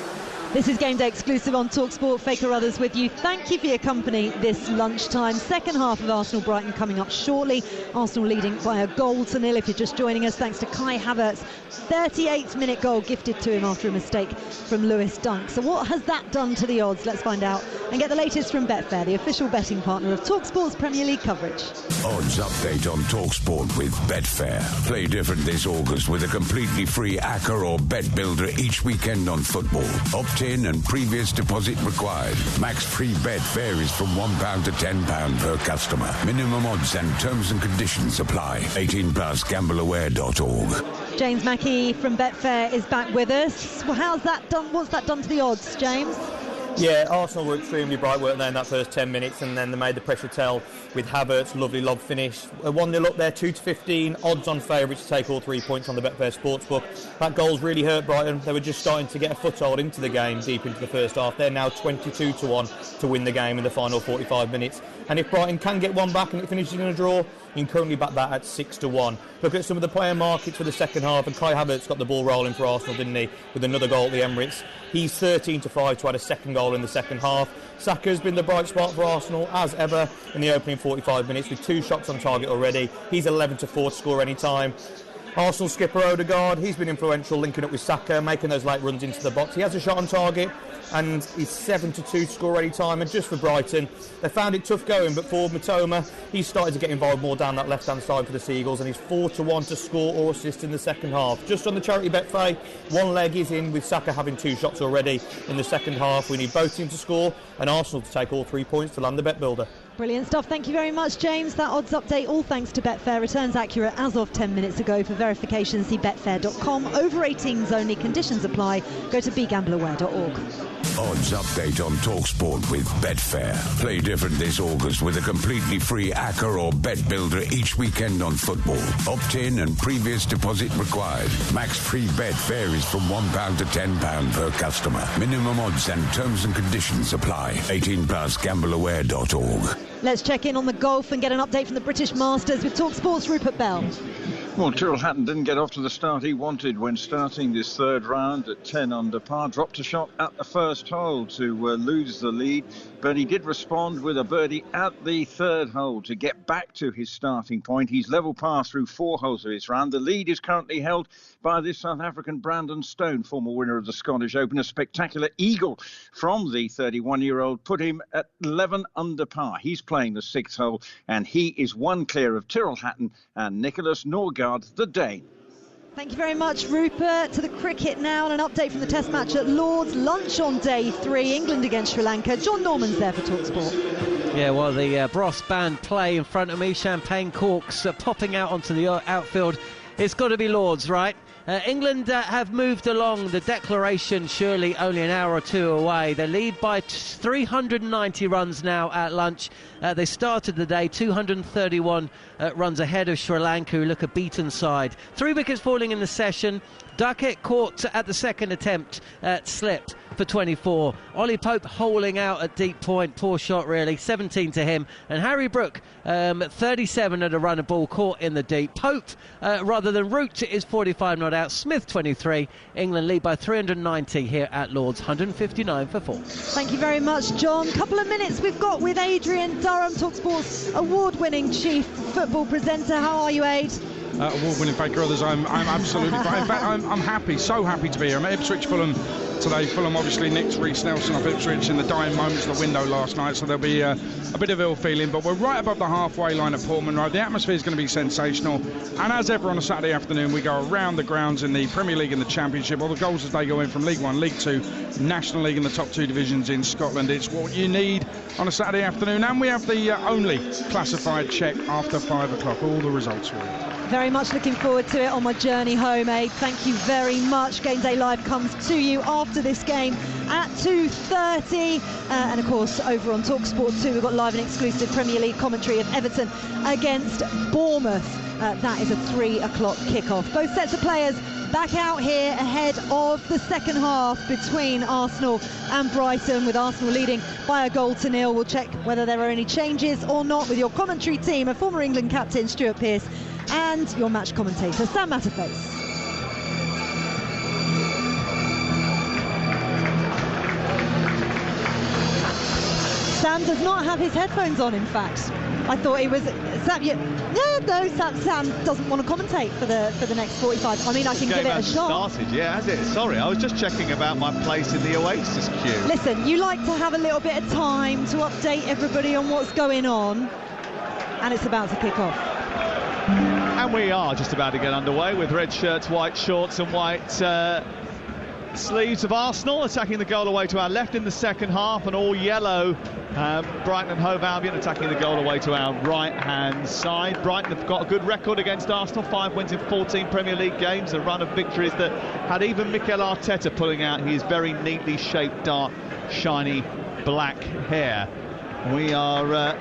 This is Game Day exclusive on TalkSport. Faker Others with you. Thank you for your company this lunchtime. Second half of Arsenal-Brighton coming up shortly. Arsenal leading by a goal to nil if you're just joining us, thanks to Kai Havertz. 38th-minute goal gifted to him after a mistake from Lewis Dunk. So what has that done to the odds? Let's find out and get the latest from Betfair, the official betting partner of TalkSport's Premier League coverage. Odds update on TalkSport with Betfair. Play different this August with a completely free ACCA or bet builder each weekend on football. Opt-in and previous deposit required. Max free bet varies from £1 to £10 per customer. Minimum odds and terms and conditions apply. 18 plus. GambleAware.org. James Mackey from Betfair is back with us. Well, how's that done? What's that done to the odds, James? Yeah, Arsenal were extremely bright, weren't they, in that first 10 minutes, and then they made the pressure tell with Havertz, lovely lob finish. 1-0 up there, 2-15, odds on favourites to take all 3 points on the Betfair Sportsbook. That goal's really hurt Brighton. They were just starting to get a foothold into the game deep into the first half. They're now 22-1 to win the game in the final 45 minutes. And if Brighton can get one back and it finishes in a draw, You can currently back that at 6-1. Look at some of the player markets for the second half, and Kai Havertz got the ball rolling for Arsenal, didn't he, with another goal at the Emirates. He's 13-5 to add a second goal in the second half. Saka's been the bright spot for Arsenal, as ever, in the opening 45 minutes, with 2 shots on target already. He's 11-4 to score any time. Arsenal skipper Odegaard, he's been influential, linking up with Saka, making those late runs into the box. He has a shot on target, and he's 7-2 to score any time. And just for Brighton, they found it tough going, but for Matoma, he's started to get involved more down that left-hand side for the Seagulls, and he's 4-1 to score or assist in the second half. Just on the charity bet, Faye, one leg is in with Saka having 2 shots already in the second half. We need both teams to score and Arsenal to take all 3 points to land the bet builder. Brilliant stuff. Thank you very much, James. That odds update, all thanks to Betfair, returns accurate as of 10 minutes ago. For verification, see betfair.com. Over 18s only. Conditions apply. Go to begambleaware.org. Odds update on TalkSport with Betfair. Play different this August with a completely free ACCA or bet builder each weekend on football. Opt-in and previous deposit required. Max free bet varies from £1 to £10 per customer. Minimum odds and terms and conditions apply. 18+, gambleaware.org. Let's check in on the golf and get an update from the British Masters with TalkSport's Rupert Bell. Well, Tyrrell Hatton didn't get off to the start he wanted when starting this third round at 10 under par. Dropped a shot at the first hole to lose the lead, but he did respond with a birdie at the third hole to get back to his starting point. He's level par through 4 holes of his round. The lead is currently held by this South African Brandon Stone, former winner of the Scottish Open. A spectacular eagle from the 31-year-old put him at 11 under par. He's playing the 6th hole, and he is 1 clear of Tyrrell Hatton and Nicholas Norgard, the Dane. Thank you very much, Rupert. To the cricket now, and an update from the Test match at Lord's. Lunch on day 3, England against Sri Lanka. John Norman's there for TalkSport. Yeah, well, the brass band play in front of me, champagne corks popping out onto the outfield. It's got to be Lord's, right? England have moved along the declaration, surely only an hour or 2 away. They lead by 390 runs now at lunch. They started the day 231 runs ahead of Sri Lanka, who look a beaten side. 3 wickets falling in the session. Duckett caught at the second attempt, slipped for 24. Ollie Pope holing out at deep point, poor shot really, 17 to him. And Harry Brook, 37 at a run, a ball caught in the deep. Pope, rather than Root, is 45 not out. Smith 23. England lead by 390 here at Lord's, 159 for 4. Thank you very much, John. Couple of minutes we've got with Adrian Durham, TalkSport's award-winning chief football presenter. How are you, Aid? Award-winning Baker Others, I'm absolutely fine. In fact, I'm happy, so happy to be here. I'm at Ipswich Fulham today. Fulham obviously nicked Reece Nelson off Ipswich in the dying moments of the window last night, so there'll be a bit of ill feeling, but we're right above the halfway line at Portman Road. The atmosphere is going to be sensational, and as ever on a Saturday afternoon, we go around the grounds in the Premier League and the Championship. All the goals as they go in from League 1, League 2, National League and the top 2 divisions in Scotland. It's what you need on a Saturday afternoon, and we have the only classified check after 5 o'clock. All the results for you. Very much looking forward to it on my journey home, Abe. Thank you very much. Game Day Live comes to you after this game at 2:30. And of course, over on TalkSport 2, we've got live and exclusive Premier League commentary of Everton against Bournemouth. That is a 3 o'clock kickoff. Both sets of players back out here ahead of the second half between Arsenal and Brighton, with Arsenal leading by a 1-0. We'll check whether there are any changes or not with your commentary team, a former England captain Stuart Pearce, and your match commentator Sam Matterface. Sam does not have his headphones on, in fact. I thought he was Sam. Sam doesn't want to commentate for the next 45. I mean, I can give it a shot. Started, yeah, has it? Sorry, I was just checking about my place in the Oasis queue. Listen, you like to have a little bit of time to update everybody on what's going on, and it's about to kick off. And we are just about to get underway with red shirts, white shorts and white sleeves of Arsenal attacking the goal away to our left in the second half, and all yellow Brighton and Hove Albion attacking the goal away to our right-hand side. Brighton have got a good record against Arsenal, 5 wins in 14 Premier League games, a run of victories that had even Mikel Arteta pulling out his very neatly shaped, dark, shiny black hair. We are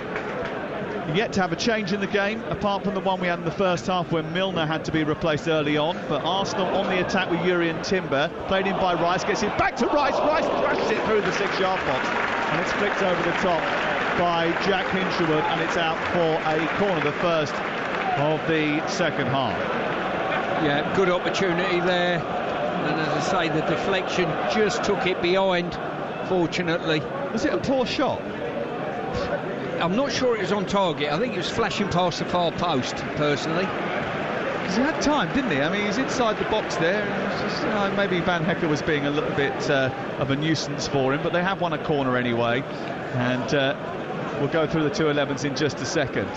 yet to have a change in the game, apart from the one we had in the first half when Milner had to be replaced early on. But Arsenal on the attack with Jurrien Timber, played in by Rice, gets it back to Rice. Rice thrashes it through the 6-yard box, and it's flicked over the top by Jack Hinshelwood, and it's out for a corner, the first of the second half. Yeah, good opportunity there. And as I say, the deflection just took it behind, fortunately. Was it a poor shot? I'm not sure it was on target. I think it was flashing past the far post, personally. Because he had time, didn't he? I mean, he's inside the box there. And it was just, maybe Van Hecker was being a little bit of a nuisance for him, but they have won a corner anyway. And we'll go through the 2-11s in just a second.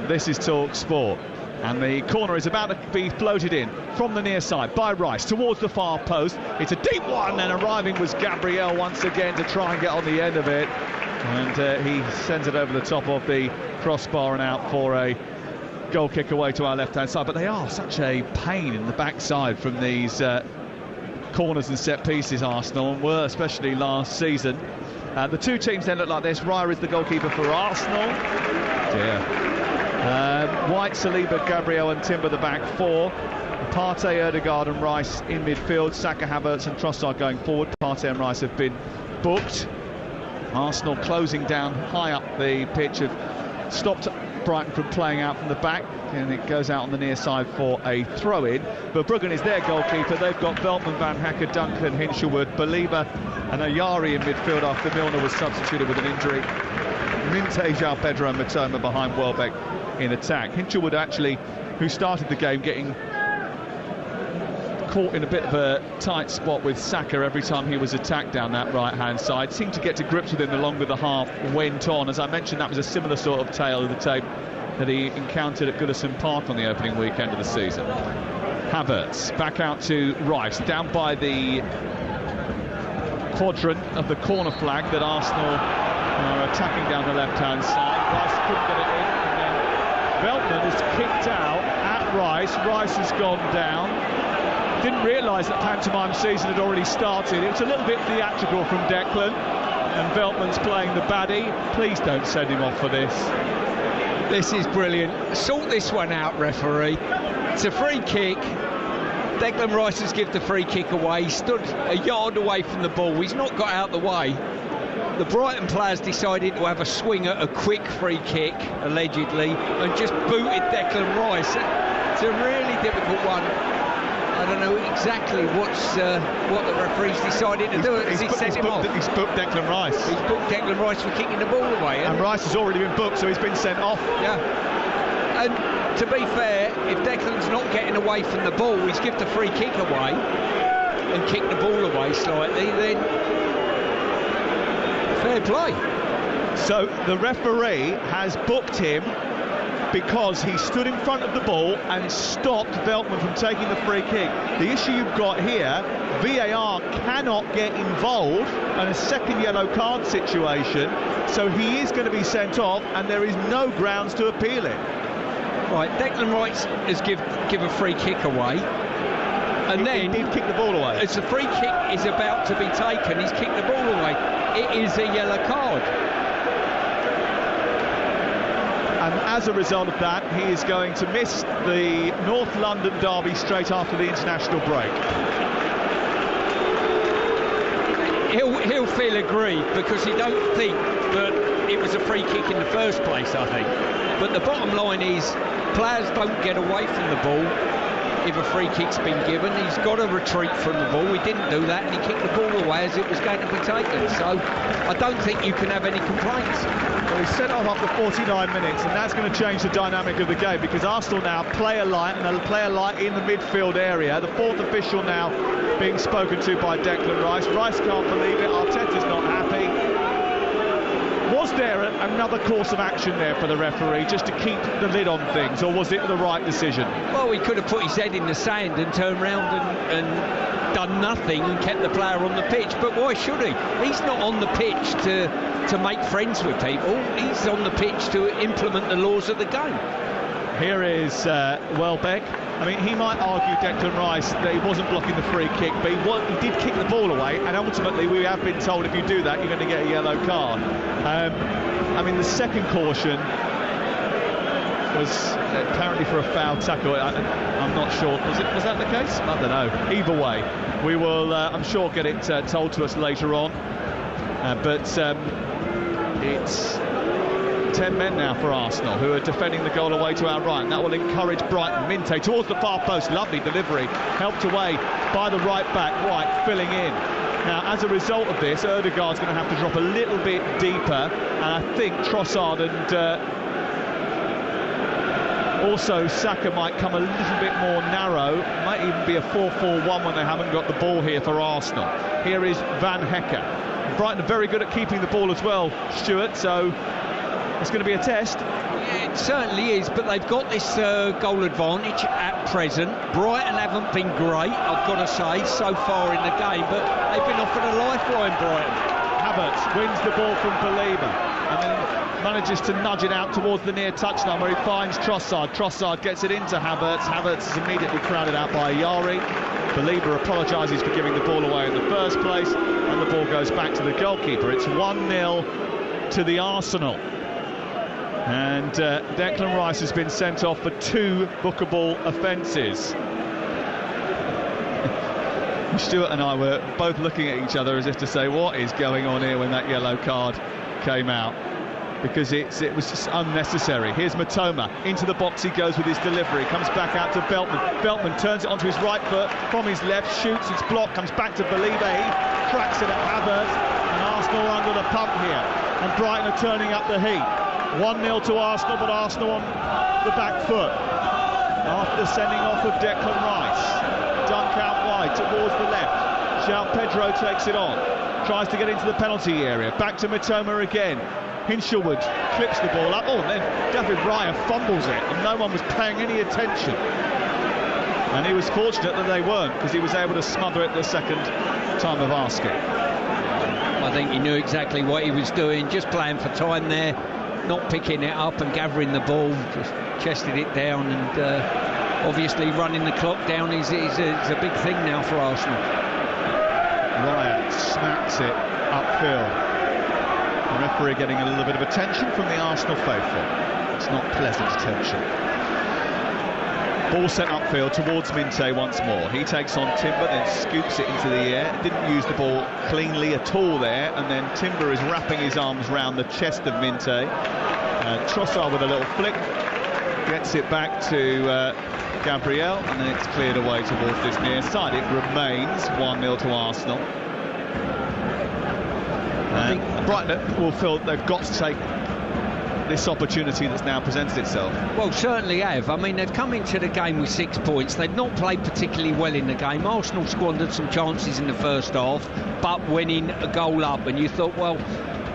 This is Talk Sport. And the corner is about to be floated in from the near side by Rice towards the far post. It's a deep one, and arriving was Gabriel once again to try and get on the end of it. And he sends it over the top of the crossbar and out for a goal kick away to our left-hand side. But they are such a pain in the backside from these corners and set pieces, Arsenal, and were especially last season. The two teams then look like this. Raya is the goalkeeper for Arsenal. Dear. White, Saliba, Gabriel and Timber the back four. Partey, Ødegaard and Rice in midfield. Saka, Havertz and Trossard going forward. Partey and Rice have been booked. Arsenal closing down high up the pitch have stopped Brighton from playing out from the back, and it goes out on the near side for a throw-in. But Bruggen is their goalkeeper. They've got Veltman, Van Hacker, Duncan, Hinshelwood, Believer and Ayari in midfield after Milner was substituted with an injury. Minte, João Pedro and Matoma behind Welbeck in attack. Hinshelwood actually, who started the game, getting caught in a bit of a tight spot with Saka every time he was attacked down that right-hand side. Seemed to get to grips with him the longer the half went on. As I mentioned, that was a similar sort of tale of the tape that he encountered at Goodison Park on the opening weekend of the season. Havertz back out to Rice, down by the quadrant of the corner flag that Arsenal are attacking down the left-hand side. Rice couldn't get it in, and then Veltman is kicked out at Rice. Rice has gone down. Didn't realise that pantomime season had already started. It was a little bit theatrical from Declan, and Veltman's playing the baddie. Please don't send him off for this. This is brilliant. Sort this one out, referee. It's a free kick. Declan Rice has given the free kick away. He stood a yard away from the ball. He's not got out the way. The Brighton players decided to have a swing at a quick free kick, allegedly, and just booted Declan Rice. It's a really difficult one. I don't know exactly what the referee's decided to do. He's sent him off. He's booked Declan Rice. He's booked Declan Rice for kicking the ball away. And Rice has already been booked, so he's been sent off. Yeah. And to be fair, if Declan's not getting away from the ball, he's given the free kick away and kicked the ball away slightly, then fair play. So the referee has booked him because he stood in front of the ball and stopped Veltman from taking the free kick. The issue you've got here, VAR cannot get involved in a second yellow card situation, so he is going to be sent off, and there is no grounds to appeal it. Right, Declan Rice has give a free kick away, and then he did kick the ball away. As the free kick is about to be taken, he's kicked the ball away. It is a yellow card. And as a result of that, he is going to miss the North London derby straight after the international break. He'll feel aggrieved because he don't think that it was a free kick in the first place, I think. But the bottom line is, players don't get away from the ball if a free kick's been given. He's got to retreat from the ball. He didn't do that, and he kicked the ball away as it was going to be taken. So I don't think you can have any complaints. Well, he's sent off after 49 minutes, and that's going to change the dynamic of the game, because Arsenal now play a light, and they'll play a light in the midfield area. The fourth official now being spoken to by Declan Rice. Rice can't believe it. Arteta's not happy. Was there another course of action there for the referee, just to keep the lid on things, or was it the right decision? Well, he could have put his head in the sand and turned round and done nothing and kept the player on the pitch. But why should he? He's not on the pitch to make friends with people. He's on the pitch to implement the laws of the game. Here is Welbeck. I mean, he might argue, Declan Rice, that he wasn't blocking the free kick, but he did kick the ball away, and ultimately we have been told if you do that, you're going to get a yellow card. I mean, the second caution was apparently for a foul tackle. I'm not sure. Was that the case? I don't know. Either way, we will, I'm sure, get it told to us later on. But it's 10 men now for Arsenal, who are defending the goal away to our right. And that will encourage Brighton. Minte towards the far post, lovely delivery, helped away by the right back, White filling in. Now, as a result of this, Ødegaard's going to have to drop a little bit deeper, and I think Trossard and also Saka might come a little bit more narrow. Might even be a 4-4-1 when they haven't got the ball here for Arsenal. Here is Van Hecke. Brighton are very good at keeping the ball as well, Stuart, so it's going to be a test. It certainly is, but they've got this goal advantage at present. Brighton haven't been great, I've got to say, so far in the game, but they've been offered a lifeline, Brighton. Havertz wins the ball from Belieber and then manages to nudge it out towards the near touchline where he finds Trossard. Trossard gets it into Havertz. Havertz is immediately crowded out by Yari. Belieber apologises for giving the ball away in the first place, and the ball goes back to the goalkeeper. It's 1-0 to the Arsenal. And Declan Rice has been sent off for 2 bookable offences. Stuart and I were both looking at each other as if to say, what is going on here when that yellow card came out? Because it was just unnecessary. Here's Matoma, into the box he goes with his delivery, comes back out to Veltman. Veltman turns it onto his right foot, from his left, shoots, it's blocked, comes back to Belieber, he cracks it at Havertz, and Arsenal are under the pump here, and Brighton are turning up the heat. 1-0 to Arsenal, but Arsenal on the back foot after sending off of Declan Rice. Dunk out wide towards the left. João Pedro takes it on, tries to get into the penalty area. Back to Matoma again. Hinshelwood clips the ball up. Oh, and then David Raya fumbles it, and no one was paying any attention. And he was fortunate that they weren't, because he was able to smother it the second time of asking. I think he knew exactly what he was doing, just playing for time there, not picking it up and gathering the ball, just chested it down, and obviously running the clock down is a big thing now for Arsenal. Ryan smacks it upfield. The referee getting a little bit of attention from the Arsenal faithful. It's not pleasant attention. Ball sent upfield towards Minte once more. He takes on Timber, then scoops it into the air. Didn't use the ball cleanly at all there, and then Timber is wrapping his arms round the chest of Minte. Trossard with a little flick gets it back to Gabriel, and then it's cleared away towards this near side. It remains 1-0 to Arsenal. Brighton will feel they've got to take this opportunity that's now presented itself. Well, certainly have. I mean, they've come into the game with 6 points. They've not played particularly well in the game. Arsenal squandered some chances in the first half, but winning a goal up, and you thought, well,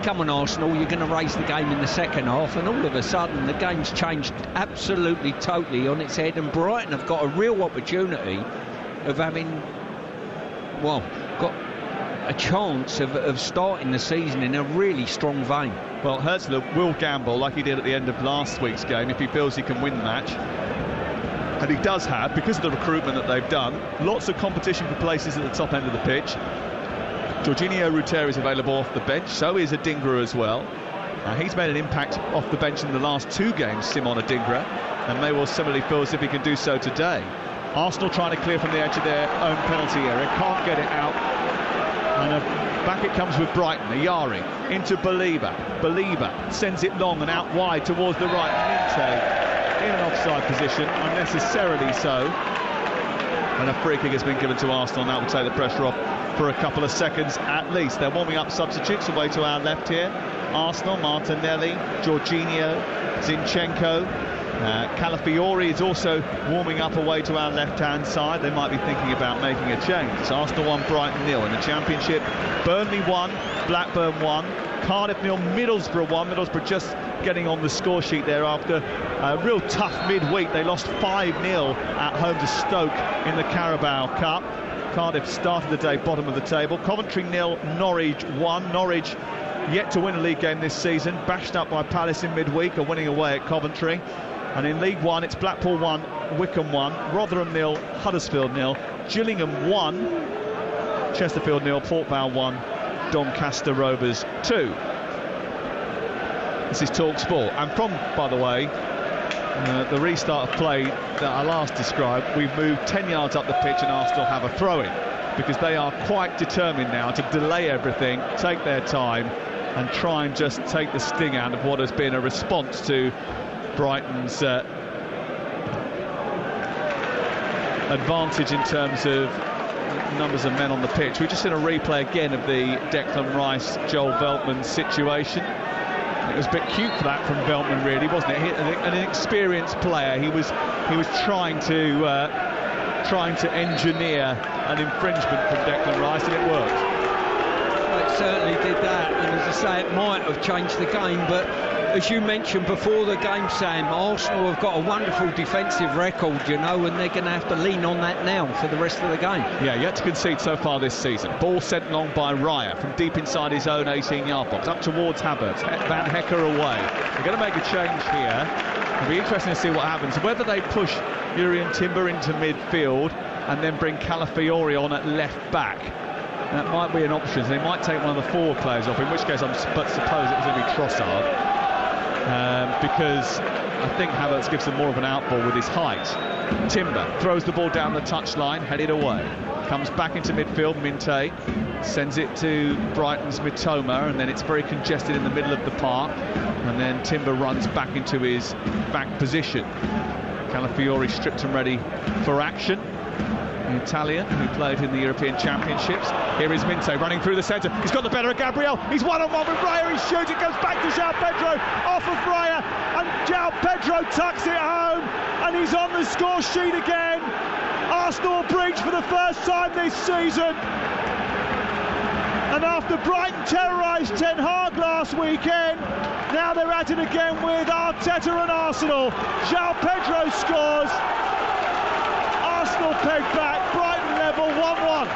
come on Arsenal, you're going to raise the game in the second half, and all of a sudden the game's changed absolutely, totally on its head, and Brighton have got a real opportunity of having, well, got a chance of starting the season in a really strong vein. Well, Herzler will gamble like he did at the end of last week's game if he feels he can win the match. And he does have, because of the recruitment that they've done, lots of competition for places at the top end of the pitch. Jorginho Ruter is available off the bench, so is Adingra as well. He's made an impact off the bench in the last 2 games, Simon Adingra, and may well similarly feel as if he can do so today. Arsenal trying to clear from the edge of their own penalty area, can't get it out. And back it comes with Brighton. Ayari into Belieber. Belieber sends it long and out wide towards the right. Minte in an offside position, unnecessarily so. And a free kick has been given to Arsenal, and that will take the pressure off for a couple of seconds at least. They're warming up substitutes away to our left here. Arsenal, Martinelli, Jorginho, Zinchenko. Calafiori is also warming up away to our left-hand side. They might be thinking about making a change. It's Arsenal 1, Brighton 0 in the Championship. Burnley 1, Blackburn 1, Cardiff 0, Middlesbrough 1. Middlesbrough just getting on the score sheet there after a real tough midweek. They lost 5-0 at home to Stoke in the Carabao Cup. Cardiff started the day bottom of the table. Coventry 0, Norwich 1. Norwich yet to win a league game this season, bashed up by Palace in midweek, are winning away at Coventry. And in League 1, it's Blackpool 1, Wycombe 1, Rotherham 0, Huddersfield 0, Gillingham 1, Chesterfield 0, Port Vale 1, Doncaster Rovers 2. This is Talk Sport. And from, by the way, the restart of play that I last described, we've moved 10 yards up the pitch and Arsenal have a throw-in, because they are quite determined now to delay everything, take their time, and try and just take the sting out of what has been a response to Brighton's advantage in terms of numbers of men on the pitch. We've just seen a replay again of the Declan Rice, Joel Veltman situation. It was a bit cute for that from Veltman, really, wasn't it? An inexperienced player. He was trying to engineer an infringement from Declan Rice, and it worked. Well, it certainly did that, and as I say, it might have changed the game, but as you mentioned before the game, Sam, Arsenal have got a wonderful defensive record, you know, and they're going to have to lean on that now for the rest of the game. Yeah, yet to concede so far this season. Ball sent long by Raya from deep inside his own 18-yard box, up towards Havertz. Van Hecker away. They're going to make a change here. It'll be interesting to see what happens. Whether they push Jurrien Timber into midfield and then bring Calafiori on at left back. That might be an option. They might take one of the forward players off, in which case I suppose it was going to be Trossard. Because I think Havertz gives them more of an outball with his height. Timber throws the ball down the touchline, headed away. Comes back into midfield, Minte sends it to Brighton's Mitoma, and then it's very congested in the middle of the park. And then Timber runs back into his back position. Calafiori stripped and ready for action. The Italian who played in the European Championships. Here is Minte running through the centre. He's got the better of Gabriel. He's one-on-one with Raya. He shoots. It goes back to João Pedro. Off of Raya. And João Pedro tucks it home. And he's on the score sheet again. Arsenal breach for the first time this season. And after Brighton terrorised Ten Hag last weekend, now they're at it again with Arteta and Arsenal. João Pedro scores. Arsenal pegged back, Brighton level 1-1.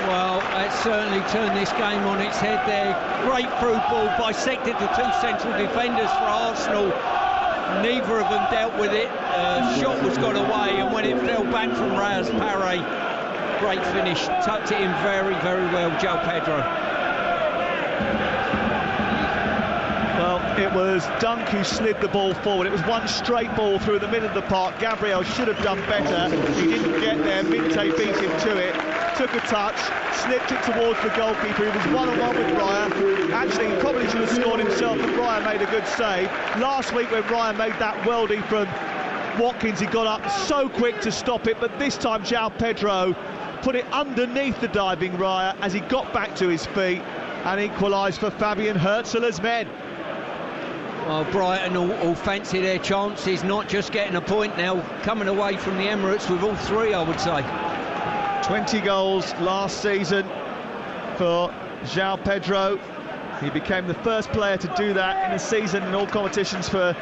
Well, it certainly turned this game on its head there. Great through ball, bisected the two central defenders for Arsenal. Neither of them dealt with it. Shot was got away, and when it fell back from Reyes Paré, great finish. Tucked it in very, very well, João Pedro. Well, it was Dunk who slid the ball forward. It was one straight ball through the middle of the park. Gabriel should have done better. He didn't get there. Minte beat him to it. Took a touch, slipped it towards the goalkeeper. He was one-on-one with Raya. Actually, he probably should have scored himself, but Raya made a good save. Last week when Raya made that worldie from Watkins, he got up so quick to stop it, but this time João Pedro put it underneath the diving Raya as he got back to his feet and equalised for Fabian Hürzeler's men. Well, Brighton all fancy their chances, not just getting a point now, coming away from the Emirates with all three, I would say. 20 goals last season for João Pedro. He became the first player to do that in a season in all competitions for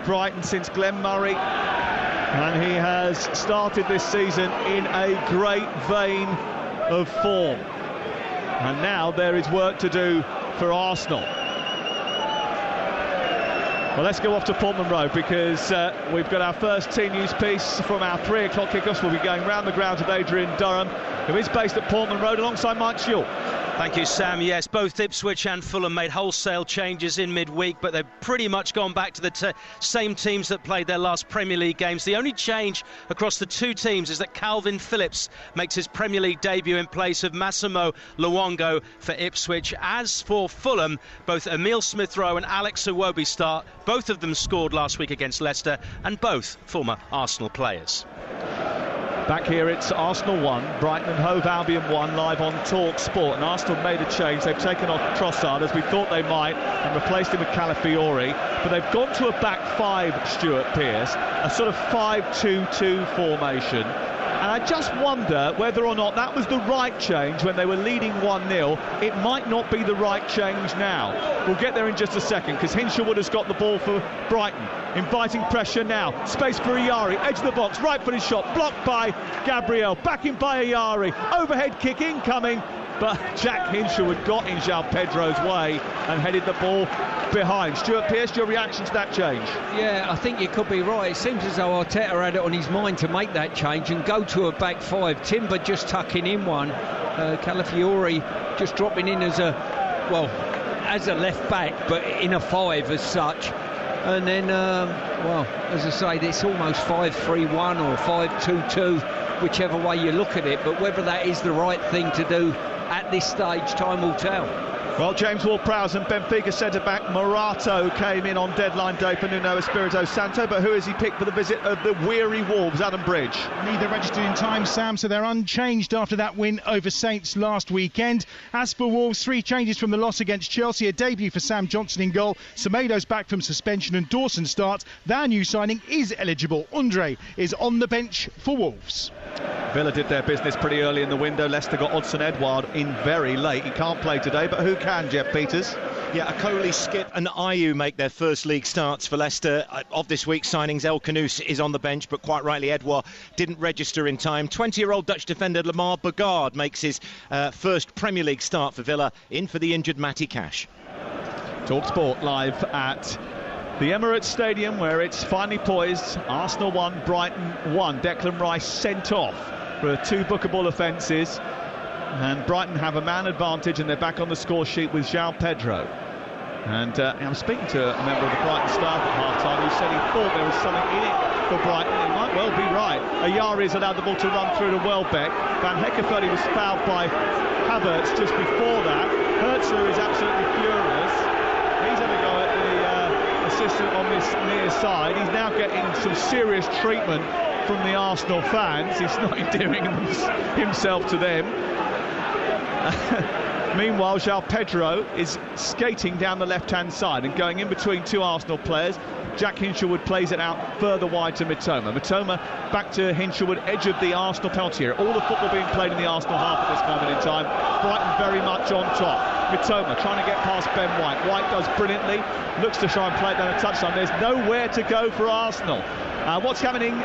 Brighton since Glenn Murray. And he has started this season in a great vein of form. And now there is work to do for Arsenal. Well, let's go off to Portman Road because we've got our first team news piece from our 3 o'clock kickoffs. We'll be going round the grounds with Adrian Durham, who is based at Portman Road alongside Mike Stewart. Thank you, Sam. Yes, both Ipswich and Fulham made wholesale changes in midweek, but they've pretty much gone back to the same teams that played their last Premier League games. The only change across the two teams is that Calvin Phillips makes his Premier League debut in place of Massimo Luongo for Ipswich. As for Fulham, both Emile Smith-Rowe and Alex Iwobi start. Both of them scored last week against Leicester, and both former Arsenal players. Back here it's Arsenal 1, Brighton and Hove Albion 1, live on Talk Sport. And Arsenal made a change. They've taken off Trossard, as we thought they might, and replaced him with Calafiori. But they've gone to a back 5, Stuart Pearce, a sort of 5-2-2 formation. And I just wonder whether or not that was the right change when they were leading 1-0. It might not be the right change now. We'll get there in just a second, because Hinshelwood has got the ball for Brighton. Inviting pressure now. Space for Ayari. Edge of the box. Right-footed shot. Blocked by Gabriel. Back in by Ayari. Overhead kick incoming. But Jack Hinshelwood got in João Pedro's way and headed the ball behind. Stuart Pearce, your reaction to that change? Yeah, I think you could be right. It seems as though Arteta had it on his mind to make that change and go to a back 5. Timber just tucking in one. Calafiori just dropping in as a left back, but in a 5 as such. And then, as I say, it's almost 5-3-1 or 5-2-2, whichever way you look at it. But whether that is the right thing to do at this stage, time will tell. Well, James Ward-Prowse and Benfica centre-back Morato came in on deadline day for Nuno Espirito Santo, but who has he picked for the visit of the weary Wolves? Adam Bridge. Neither registered in time, Sam, so they're unchanged after that win over Saints last weekend. As for Wolves, 3 changes from the loss against Chelsea, a debut for Sam Johnson in goal, Semedo's back from suspension and Dawson starts. Their new signing is eligible. Andre is on the bench for Wolves. Villa did their business pretty early in the window. Leicester got Odsonne Edouard in very late. He can't play today, but who can, Jeff Peters? Yeah, Akoli, Skip and Ayew make their first league starts for Leicester. Of this week's signings, El Khanous is on the bench, but quite rightly Edouard didn't register in time. 20-year-old Dutch defender Lamar Bogard makes his first Premier League start for Villa, in for the injured Matty Cash. TalkSport live at the Emirates Stadium, where it's finally poised. Arsenal 1, Brighton 1. Declan Rice sent off for 2 bookable offences. And Brighton have a man advantage, and they're back on the score sheet with João Pedro. And I was speaking to a member of the Brighton staff at half-time who said he thought there was something in it for Brighton. He might well be right. Ayari's allowed the ball to run through to Welbeck. Van Hecke thought he was fouled by Havertz just before that. Hertzler is absolutely furious. He's having a go at the assistant on this near side. He's now getting some serious treatment from the Arsenal fans. He's not endearing himself to them. Meanwhile, João Pedro is skating down the left-hand side and going in between 2 Arsenal players. Jack Hinshelwood plays it out further wide to Mitoma. Mitoma back to Hinshelwood, edge of the Arsenal penalty area. All the football being played in the Arsenal half at this moment in time. Brighton very much on top. Mitoma trying to get past Ben White. White does brilliantly, looks to try and play it down a touchline. There's nowhere to go for Arsenal. What's happening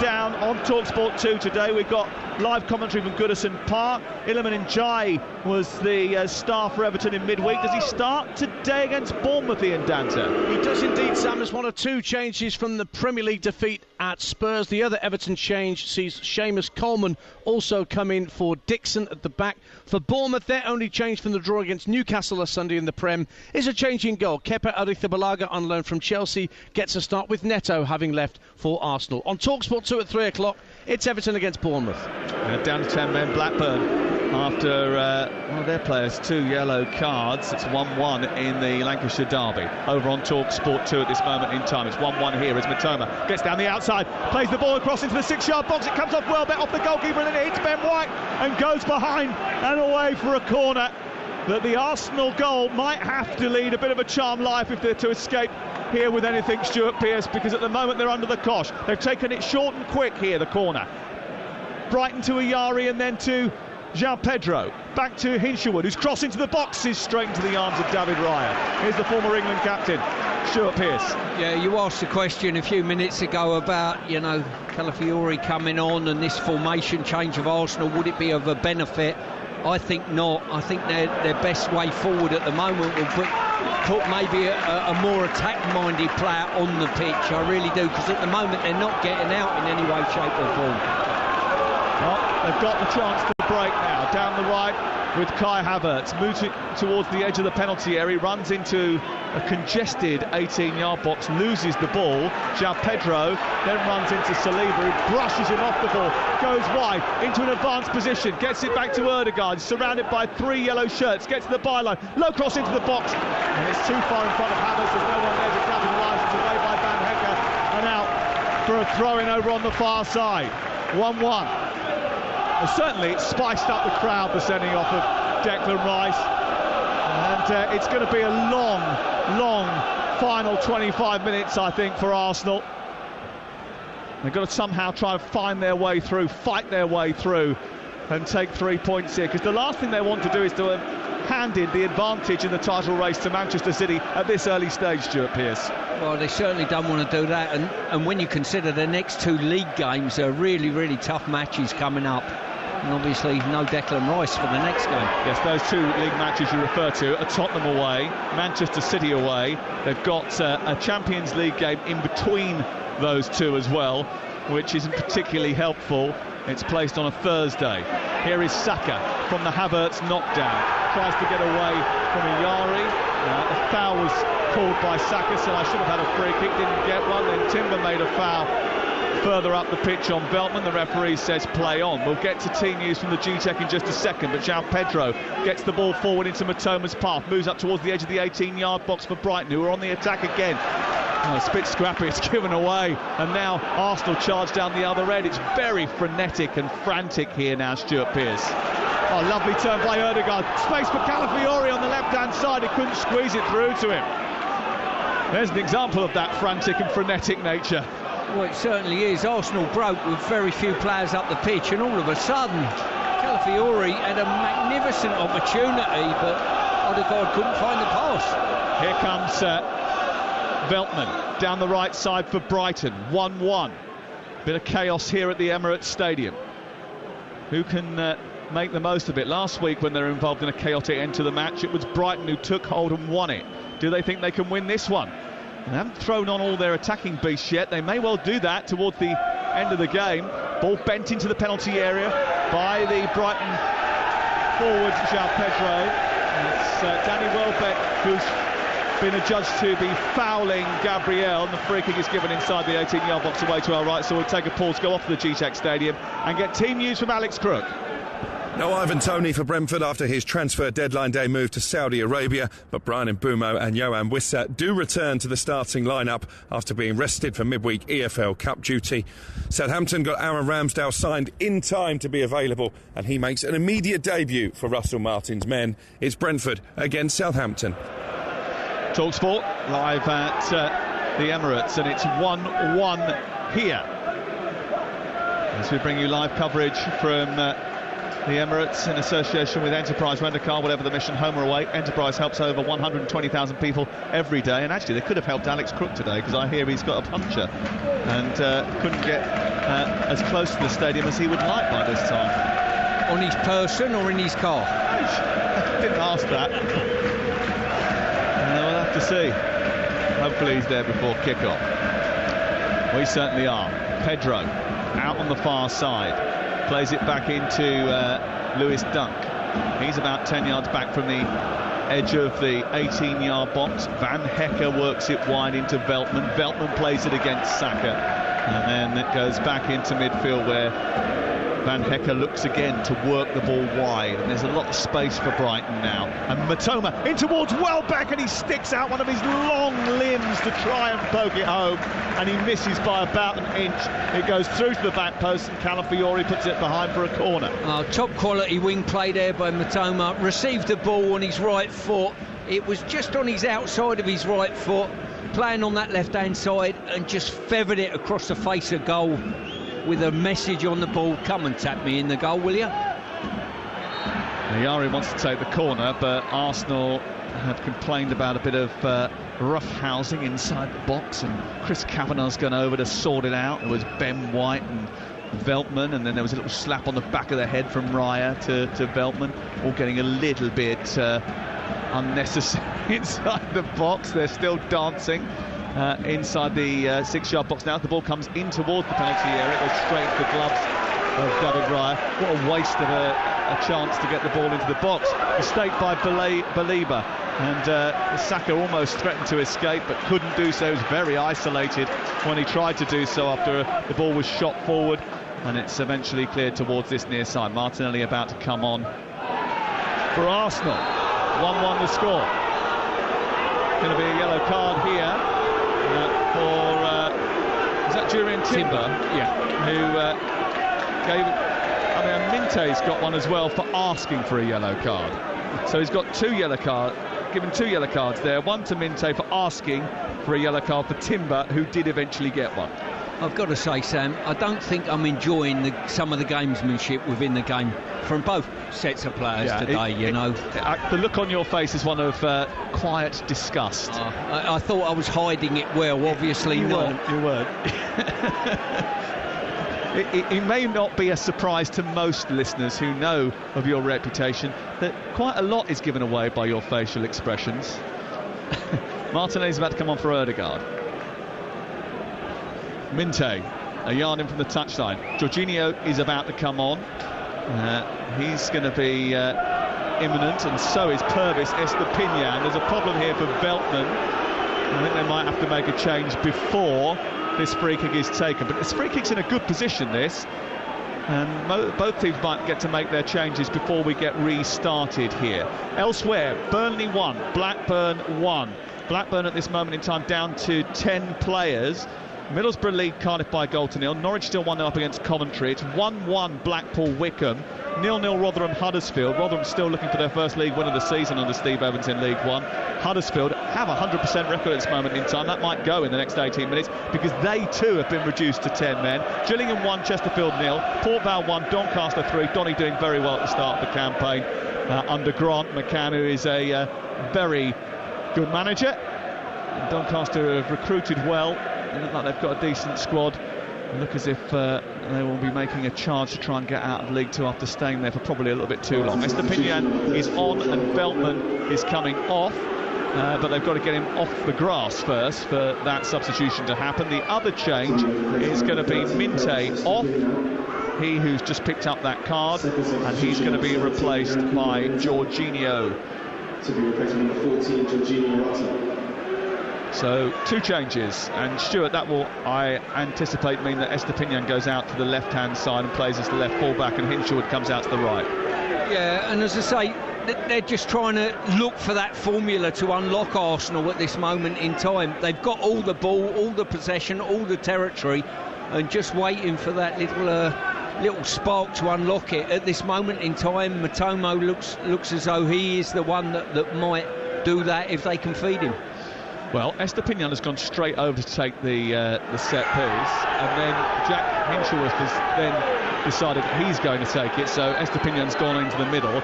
down on TalkSport 2 today? We've got live commentary from Goodison Park. Iliman Ndiaye was the star for Everton in midweek. Does he start today against Bournemouth, Ian Danter? He does indeed, Sam. There's 1 or 2 changes from the Premier League defeat at Spurs. The other Everton change sees Seamus Coleman also come in for Dixon at the back. For Bournemouth, their only change from the draw against Newcastle last Sunday in the Prem is a change in goal. Kepa Arrizabalaga, on loan from Chelsea, gets a start, with Neto having left for Arsenal. On TalkSport 2 at 3 o'clock, it's Everton against Bournemouth. Down to 10 men, Blackburn, after one of their players, 2 yellow cards. It's 1-1 in the Lancashire derby. Over on TalkSport 2 at this moment in time. It's 1-1 here as Mitoma gets down the outside, plays the ball across into the 6-yard box. It comes off Welbeck off the goalkeeper, and then it hits Ben White and goes behind and away for a corner. That the Arsenal goal might have to lead a bit of a charmed life if they're to escape here with anything, Stuart Pearce, because at the moment they're under the cosh. They've taken it short and quick here, the corner. Brighton to Ayari and then to João Pedro. Back to Hinshelwood, who's crossing to the boxes, straight into the arms of David Raya. Here's the former England captain, Stuart Pearce. Yeah, you asked a question a few minutes ago about, Calafiori coming on and this formation change of Arsenal. Would it be of a benefit? I think not. I think their best way forward at the moment will put maybe a more attack-minded player on the pitch. I really do, because at the moment they're not getting out in any way, shape or form. Well, they've got the chance to break now. Down the right with Kai Havertz, moving towards the edge of the penalty area, runs into a congested 18-yard box, loses the ball. João Pedro then runs into Saliba, who brushes him off the ball, goes wide into an advanced position, gets it back to Ødegaard, surrounded by 3 yellow shirts, gets to the byline, low cross into the box, and it's too far in front of Havertz. There's no one there to capitalise. It's away by Van Hecke and out for a throw-in over on the far side. 1-1. And certainly it spiced up the crowd, the sending off of Declan Rice, and it's going to be a long final 25 minutes, I think, for Arsenal. They've got to somehow try and find their way through, fight their way through and take 3 points here, because the last thing they want to do is to have handed the advantage in the title race to Manchester City at this early stage, Stuart Pearce. Well, they certainly don't want to do that, and when you consider the next 2 league games are really tough matches coming up, and obviously no Declan Rice for the next game. Yes, those 2 league matches you refer to are Tottenham away, Manchester City away. They've got a Champions League game in between those 2 as well, which isn't particularly helpful. It's placed on a Thursday. Here is Saka from the Havertz knockdown. Tries to get away from Ayari. The foul was called by Saka, so I should have had a free kick. Didn't get one. Then Timber made a foul further up the pitch on Veltman. The referee says play on. We'll get to team news from the G-Tech in just a second, but João Pedro gets the ball forward into Matoma's path, moves up towards the edge of the 18-yard box for Brighton, who are on the attack again. Oh, it's a bit scrappy, it's given away, and now Arsenal charge down the other end. It's very frenetic and frantic here now, Stuart Pearce. Oh, lovely turn by Ødegaard. Space for Calafiori on the left-hand side. He couldn't squeeze it through to him. There's an example of that frantic and frenetic nature. Well, it certainly is. Arsenal broke with very few players up the pitch, and all of a sudden, Calafiori had a magnificent opportunity, but Ødegaard couldn't find the pass. Here comes Veltman down the right side for Brighton. 1-1. Bit of chaos here at the Emirates Stadium. Who can make the most of it? Last week, when they were involved in a chaotic end to the match, it was Brighton who took hold and won it. Do they think they can win this one? They haven't thrown on all their attacking beasts yet. They may well do that towards the end of the game. Ball bent into the penalty area by the Brighton forward, João Pedro. It's Danny Welbeck who's been adjudged to be fouling Gabriel, and the free kick is given inside the 18-yard box away to our right. So we'll take a pause, go off to the G-Tech Stadium and get team news from Alex Crook. No Ivan Toney for Brentford after his transfer deadline day move to Saudi Arabia, but Brian Mbeumo and Yohan Wissa do return to the starting lineup after being rested for midweek EFL Cup duty. Southampton got Aaron Ramsdale signed in time to be available, and he makes an immediate debut for Russell Martin's men. It's Brentford against Southampton. TalkSport live at the Emirates, and it's 1-1 here as we bring you live coverage from the Emirates in association with Enterprise Rent-A-Car, whatever the mission, home or away. Enterprise helps over 120,000 people every day, and actually they could have helped Alex Crook today, because I hear he's got a puncture and couldn't get as close to the stadium as he would like by this time. On his person or in his car? I didn't ask that. We'll have to see. Hopefully he's there before kick-off. We certainly are. Pedro out on the far side. Plays it back into Lewis Dunk. He's about 10 yards back from the edge of the 18-yard box. Van Hecke works it wide into Veltman. Veltman plays it against Saka. And then it goes back into midfield where Van Hecke looks again to work the ball wide. And there's a lot of space for Brighton now. And Matoma in towards Welbeck, and he sticks out one of his long limbs to try and poke it home. And he misses by about an inch. It goes through to the back post, and Calafiori puts it behind for a corner. Top quality wing play there by Matoma. Received the ball on his right foot. It was just on his outside of his right foot, playing on that left-hand side, and just feathered it across the face of goal with a message on the ball: come and tap me in the goal, will you? Yari wants to take the corner, but Arsenal have complained about a bit of roughhousing inside the box, and Chris Kavanagh's gone over to sort it out. There was Ben White and Veltman, and then there was a little slap on the back of the head from Raya to Veltman, all getting a little bit unnecessary inside the box. They're still dancing inside the 6-yard box now. The ball comes in towards the penalty area. It goes straight into the gloves of David Raya. What a waste of a chance to get the ball into the box. Mistake by Baliba, and Saka almost threatened to escape but couldn't do so. He was very isolated when he tried to do so after the ball was shot forward, and it's eventually cleared towards this near side. Martinelli about to come on for Arsenal. 1-1 the score. Going to be a yellow card here for is that Jurien Timber? Yeah. Who gave. Minte's got one as well for asking for a yellow card. So he's got given two yellow cards there. One to Minte for asking for a yellow card for Timber, who did eventually get one. I've got to say, Sam, I don't think I'm enjoying some of the gamesmanship within the game from both sets of players today, you know. The look on your face is one of quiet disgust. I thought I was hiding it well, obviously you not. You weren't. It may not be a surprise to most listeners who know of your reputation that quite a lot is given away by your facial expressions. Martinelli's about to come on for Ødegaard. Minte, a yard in from the touchline. Jorginho is about to come on. He's going to be imminent, and so is Purvis Estepinian. There's a problem here for Veltman. I think they might have to make a change before this free kick is taken. But this free kick's in a good position, this. And both teams might get to make their changes before we get restarted here. Elsewhere, Burnley 1, Blackburn 1. Blackburn at this moment in time down to 10 players. Middlesbrough lead Cardiff by 1-0. Norwich still 1-0 up against Coventry. It's 1-1 Blackpool-Wycombe. 0-0 Rotherham-Huddersfield. Rotherham still looking for their first league win of the season under Steve Evans in League One. Huddersfield have a 100% record at this moment in time. That might go in the next 18 minutes because they too have been reduced to 10 men. Gillingham 1, Chesterfield 0. Port Vale 1, Doncaster 3. Donny doing very well at the start of the campaign under Grant McCann, who is a very good manager. And Doncaster have recruited well. They look like they've got a decent squad. They look as if they will be making a charge to try and get out of League Two after staying there for probably a little bit too long. Estepinian is on and Veltman is coming off, but they've got to get him off the grass first for that substitution to happen. The other change is going to be Minte off, he who's just picked up that card, and he's going to be replaced by Jorginho. To be replaced by number 14, Jorginho. So 2 changes, and Stuart, that will, I anticipate, mean that Estepinian goes out to the left-hand side and plays as the left full-back, and Hinshelwood comes out to the right. Yeah, and as I say, they're just trying to look for that formula to unlock Arsenal at this moment in time. They've got all the ball, all the possession, all the territory, and just waiting for that little spark to unlock it. At this moment in time, Matomo looks as though he is the one that might do that if they can feed him. Well, Estepinian has gone straight over to take the set piece, and then Jack Hinshelwood has then decided that he's going to take it, so Estepinian's gone into the middle.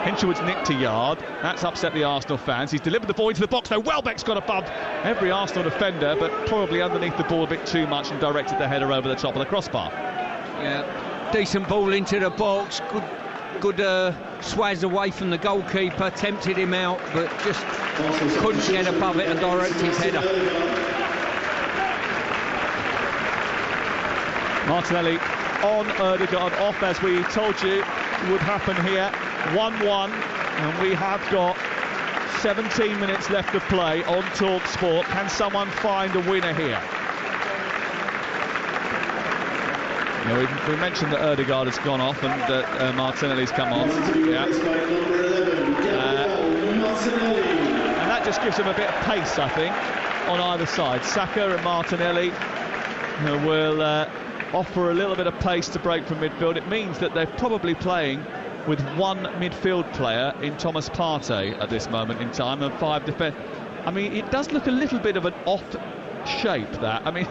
Hinshelwood's nicked a yard. That's upset the Arsenal fans. He's delivered the ball into the box, though. Welbeck's got above every Arsenal defender, but probably underneath the ball a bit too much and directed the header over the top of the crossbar. Yeah, decent ball into the box. Good swaz away from the goalkeeper, tempted him out, but just couldn't get above it and direct his header. Martinelli on, Ødegaard off, as we told you would happen here. 1-1, and we have got 17 minutes left of play on Talk Sport. Can someone find a winner here? We mentioned that Ødegaard has gone off and that Martinelli's come on. Yeah. And that just gives them a bit of pace, I think, on either side. Saka and Martinelli will offer a little bit of pace to break from midfield. It means that they're probably playing with 1 midfield player in Thomas Partey at this moment in time and 5 defence. I mean, it does look a little bit of an off shape, that. I mean,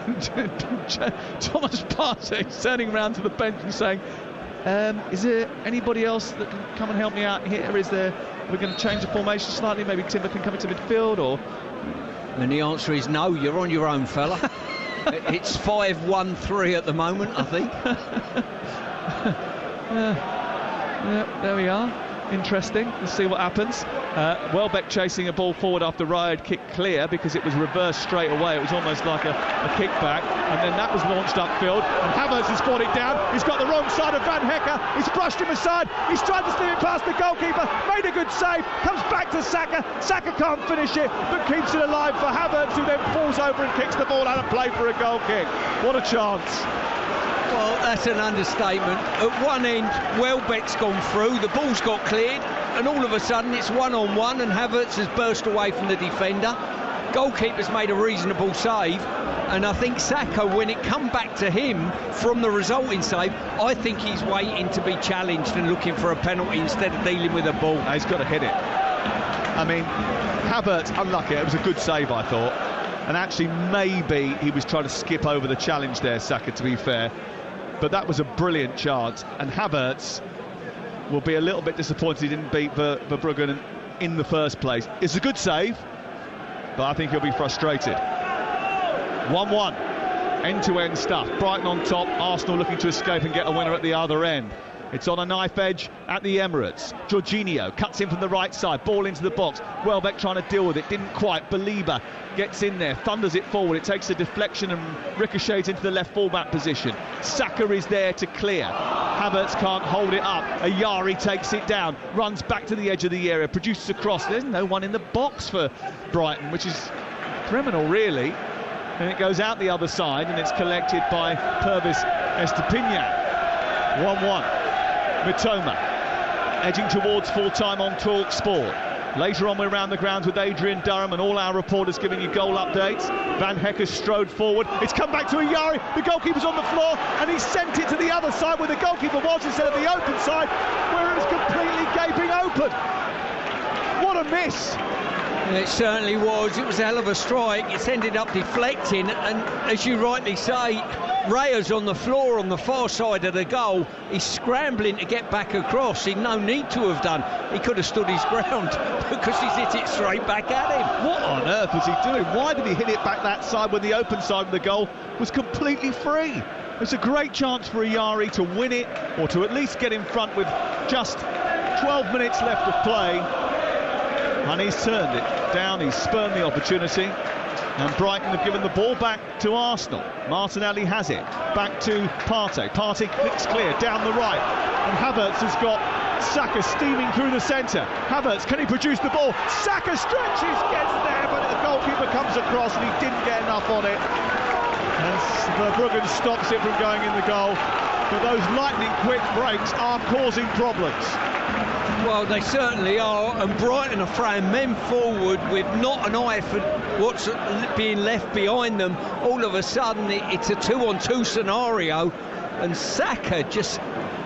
Thomas Partey turning around to the bench and saying, is there anybody else that can come and help me out here? We're going to change the formation slightly, maybe Timber can come into midfield, or... And the answer is no, you're on your own, fella. It's 5-1-3 at the moment, I think. Yeah, there we are. Interesting. Let's see what happens. Welbeck chasing a ball forward after Ryan kicked clear because it was reversed straight away. It was almost like a kickback, and then that was launched upfield, and Havertz has brought it down. He's got the wrong side of Van Hecker. He's brushed him aside. He's tried to slip it past the goalkeeper. Made a good save. Comes back to Saka. Saka can't finish it, but keeps it alive for Havertz, who then falls over and kicks the ball out of play for a goal kick. What a chance. Well, that's an understatement. At one end, Welbeck's gone through, the ball's got cleared, and all of a sudden it's 1-on-1, and Havertz has burst away from the defender. Goalkeeper's made a reasonable save, and I think Saka, when it come back to him from the resulting save, I think he's waiting to be challenged and looking for a penalty instead of dealing with a ball. No, he's got to hit it. I mean, Havertz, unlucky. It was a good save, I thought. And actually, maybe he was trying to skip over the challenge there, Saka, to be fair. But that was a brilliant chance, and Havertz will be a little bit disappointed he didn't beat Verbruggen in the first place. It's a good save, but I think he'll be frustrated. 1-1, end-to-end stuff. Brighton on top, Arsenal looking to escape and get a winner at the other end. It's on a knife edge at the Emirates. Jorginho cuts in from the right side, ball into the box. Welbeck trying to deal with it, didn't quite. Belieber gets in there, thunders it forward. It takes a deflection and ricochets into the left fullback position. Saka is there to clear. Havertz can't hold it up. Ayari takes it down, runs back to the edge of the area, produces a cross. There's no one in the box for Brighton, which is criminal, really. and it goes out the other side, and it's collected by Pervis Estepinian. 1-1. Mitoma edging towards full-time on Talk Sport. Later on, we're around the grounds with Adrian Durham and all our reporters giving you goal updates. Van Hecker strode forward. It's come back to Ayari. The goalkeeper's on the floor, and he sent it to the other side where the goalkeeper was instead of the open side, where it was completely gaping open. What a miss! It certainly was. It was a hell of a strike. It's ended up deflecting, and as you rightly say, Reyes on the floor on the far side of the goal. He's scrambling to get back across. He'd no need to have done. He could have stood his ground because he's hit it straight back at him. What on earth was he doing? Why did he hit it back that side when the open side of the goal was completely free? It's a great chance for Ayari to win it, or to at least get in front with just 12 minutes left of play. And he's turned it down, he's spurned the opportunity, and Brighton have given the ball back to Arsenal. Martinelli has it, back to Partey. Partey clicks clear, down the right, and Havertz has got Saka steaming through the centre. Havertz, can he produce the ball? Saka stretches, gets there, but the goalkeeper comes across and he didn't get enough on it. And Verbruggen stops it from going in the goal. But those lightning quick breaks are causing problems. Well, they certainly are, and Brighton are throwing men forward with not an eye for what's being left behind them. All of a sudden, it's a 2-on-2 scenario, and Saka just,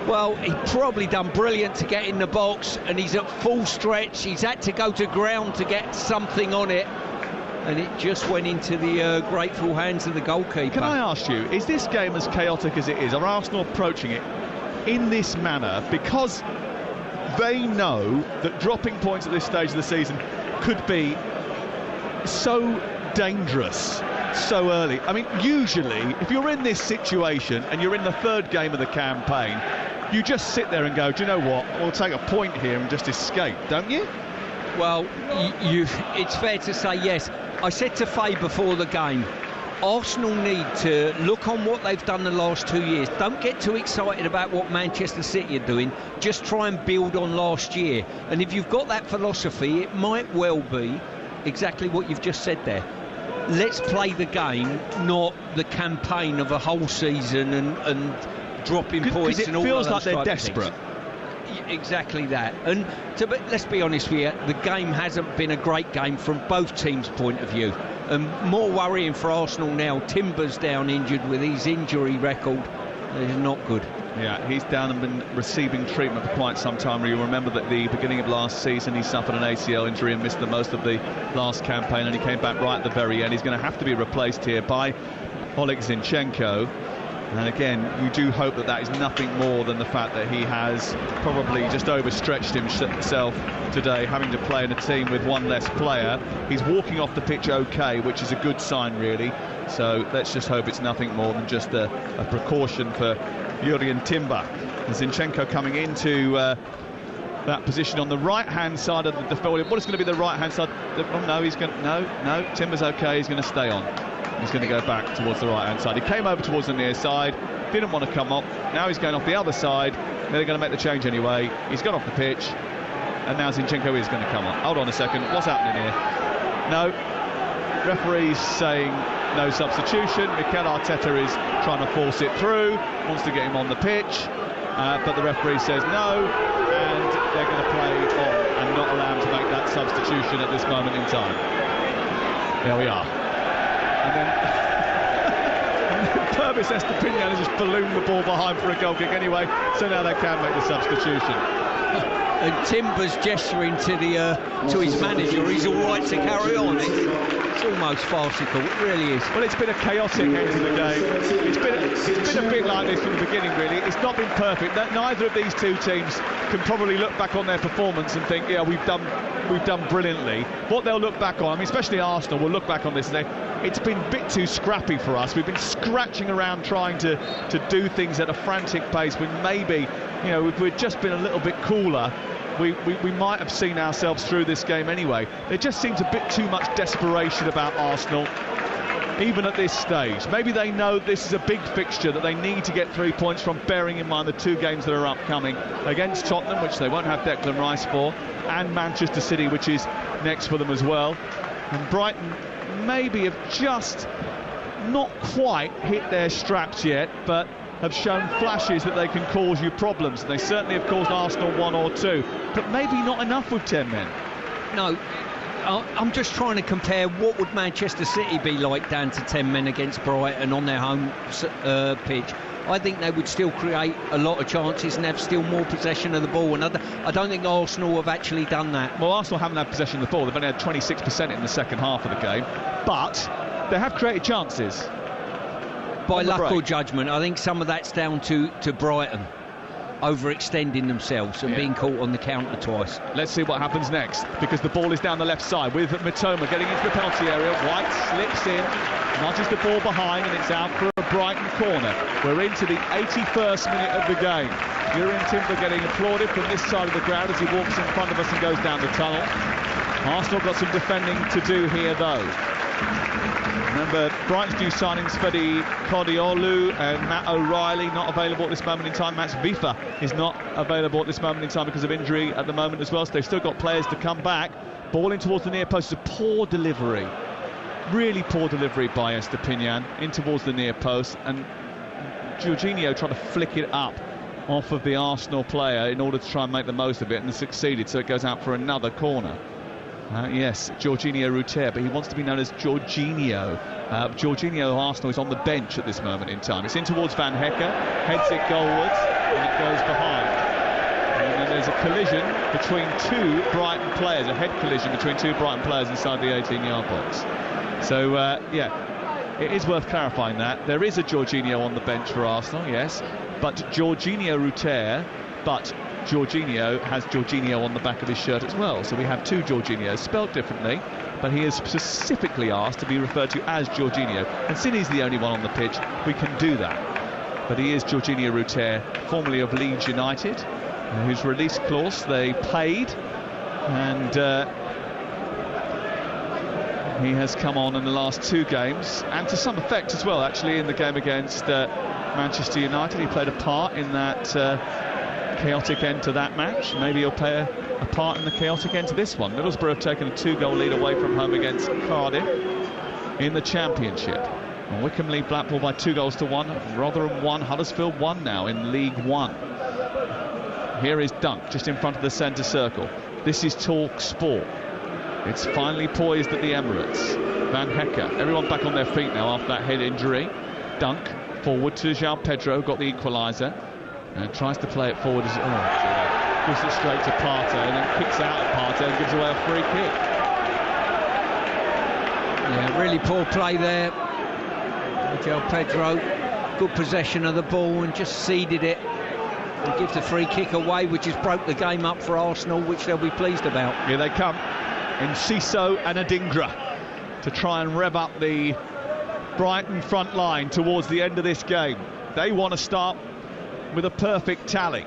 well, he probably done brilliant to get in the box, and he's at full stretch. He's had to go to ground to get something on it, and it just went into the grateful hands of the goalkeeper. Can I ask you, is this game as chaotic as it is? Are Arsenal approaching it in this manner because they know that dropping points at this stage of the season could be so dangerous so early? I mean, usually, if you're in this situation and you're in the third game of the campaign, you just sit there and go, do you know what, we'll take a point here and just escape, don't you? Well, it's fair to say yes. I said to Faye before the game, Arsenal need to look on what they've done the last 2 years. Don't get too excited about what Manchester City are doing. Just try and build on last year. And if you've got that philosophy, it might well be exactly what you've just said there. Let's play the game, not the campaign of a whole season and dropping points and all of those. It feels like they're desperate. Exactly that. And but let's be honest with you, the game hasn't been a great game from both teams' point of view. And more worrying for Arsenal now, Timber's down injured with his injury record. It's not good. Yeah, he's down and been receiving treatment for quite some time. You'll remember that the beginning of last season he suffered an ACL injury and missed the most of the last campaign, and he came back right at the very end. He's going to have to be replaced here by Oleg Zinchenko. And again, you do hope that that is nothing more than the fact that he has probably just overstretched himself today, having to play in a team with one less player. He's walking off the pitch okay, which is a good sign, really. So let's just hope it's nothing more than just a precaution for Jurrien Timber. And Zinchenko coming into that position on the right-hand side of the defense. What is going to be the right-hand side? Oh, no, he's going to... No, Timber's okay, he's going to stay on. He's going to go back towards the right-hand side. He came over towards the near side, didn't want to come up. Now he's going off the other side. They're going to make the change anyway. He's got off the pitch, and now Zinchenko is going to come on. Hold on a second. What's happening here? No. Referee's saying no substitution. Mikel Arteta is trying to force it through, wants to get him on the pitch, but the referee says no, and they're going to play on and not allow him to make that substitution at this moment in time. There we are. And then Pervis Estepinian has just ballooned the ball behind for a goal kick anyway, so now they can make the substitution. And Timber's gesturing to his manager. He's all right to carry on. It's almost farcical. It really is. Well, it's been a chaotic end to the game. It's been a bit like this from the beginning, really. It's not been perfect. Neither of these two teams can probably look back on their performance and think, yeah, we've done brilliantly. What they'll look back on, I mean, especially Arsenal, will look back on this and say, it's been a bit too scrappy for us. We've been scratching around trying to do things at a frantic pace when maybe, you know, if we'd just been a little bit cooler, we might have seen ourselves through this game anyway. There just seems a bit too much desperation about Arsenal, even at this stage. Maybe they know this is a big fixture that they need to get 3 points from, bearing in mind the two games that are upcoming against Tottenham, which they won't have Declan Rice for, and Manchester City, which is next for them as well. And Brighton maybe have just not quite hit their straps yet, but have shown flashes that they can cause you problems. And they certainly have caused Arsenal 1 or 2, but maybe not enough with 10 men. No, I'm just trying to compare what would Manchester City be like down to 10 men against Brighton on their home pitch. I think they would still create a lot of chances and have still more possession of the ball. And I don't think Arsenal have actually done that. Well, Arsenal haven't had possession of the ball. They've only had 26% in the second half of the game. But they have created chances. By luck or judgment. I think some of that's down to Brighton overextending themselves and being caught on the counter twice. Let's see what happens next, because the ball is down the left side with Mitoma getting into the penalty area. White slips in, nudges the ball behind, and it's out for a Brighton corner. We're into the 81st minute of the game. Jurrien Timber getting applauded from this side of the ground as he walks in front of us and goes down the tunnel. Arsenal got some defending to do here, though. Remember, Brighton's new signings, Fede Kodiolu and Matt O'Reilly, not available at this moment in time. Max Vifa is not available at this moment in time because of injury at the moment as well. So they've still got players to come back. Ball in towards the near post. It's a poor delivery. Really poor delivery by Estepinian in towards the near post. And Jorginho tried to flick it up off of the Arsenal player in order to try and make the most of it, and succeeded. So it goes out for another corner. Yes, Jorginho Ruter, but he wants to be known as Jorginho. Jorginho Arsenal is on the bench at this moment in time. It's in towards Van Hecke, heads it goalwards, and it goes behind. And then there's a collision between two Brighton players, a head collision between two Brighton players inside the 18-yard box. So, yeah, it is worth clarifying that. There is a Jorginho on the bench for Arsenal, yes, but Jorginho Ruter, but Jorginho has Jorginho on the back of his shirt as well. So we have two Jorginhos, spelled differently, but he is specifically asked to be referred to as Jorginho. And since he's the only one on the pitch, we can do that. But he is Jorginho Ruter, formerly of Leeds United, whose release clause they paid, and he has come on in the last two games, and to some effect as well, actually, in the game against Manchester United. He played a part in that chaotic end to that match. Maybe he'll play a part in the chaotic end to this one. Middlesbrough have taken a 2-goal lead away from home against Cardiff in the Championship. And Wycombe lead Blackpool by 2-1. Rotherham 1, Huddersfield 1 now in League One. Here is Dunk just in front of the centre circle. This is Talk Sport. It's finally poised at the Emirates. Van Hecke, everyone back on their feet now after that head injury. Dunk forward to João Pedro, got the equaliser. And tries to play it forward as gives it straight to Partey and then kicks out at Partey and gives away a free kick. Yeah, really poor play there. João Pedro, good possession of the ball and just seeded it. And gives the free kick away, which has broke the game up for Arsenal, which they'll be pleased about. Here they come, Enciso and Adingra, to try and rev up the Brighton front line towards the end of this game. They want to start with a perfect tally.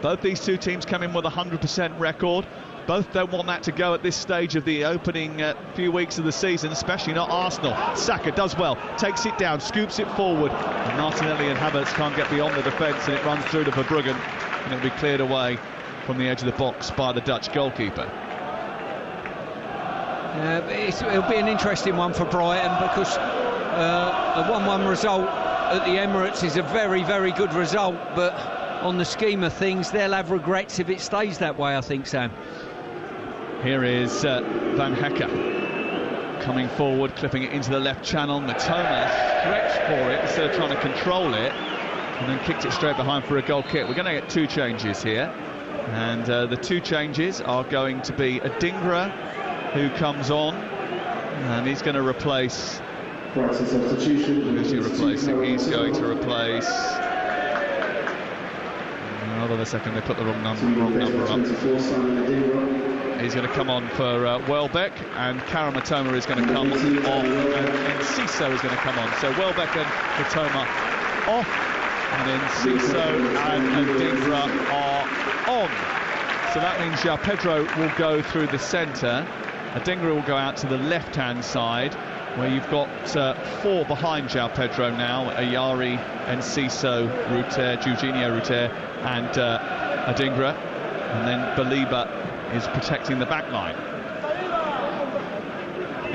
Both these two teams come in with a 100% record. Both don't want that to go at this stage of the opening few weeks of the season, especially not Arsenal. Saka does well, takes it down, scoops it forward, and Martinelli and Havertz can't get beyond the defence, and it runs through to Verbruggen, and it'll be cleared away from the edge of the box by the Dutch goalkeeper. It'll be an interesting one for Brighton, because a 1-1 result at the Emirates is a very, very good result, but on the scheme of things, they'll have regrets if it stays that way, I think, Sam. Here is Van Hecke coming forward, clipping it into the left channel. Mitoma stretched for it instead of trying to control it, and then kicked it straight behind for a goal kick. We're going to get two changes here, and the two changes are going to be Adingra, who comes on, and he's going to replace... Who's he replacing? He's going to replace... Hold on a second, they put the wrong number up. He's going to come on for Welbeck, and Kara Mitoma is going to come off, and Enciso is going to come on. So Welbeck and Mitoma off, and Enciso and Adingra are on. So that means João Pedro will go through the centre. Adingra will go out to the left-hand side, where you've got four behind João Pedro now: Ayari, Enciso, Ruter, Jorginho Ruter, and Adingra, and then Baliba is protecting the back line.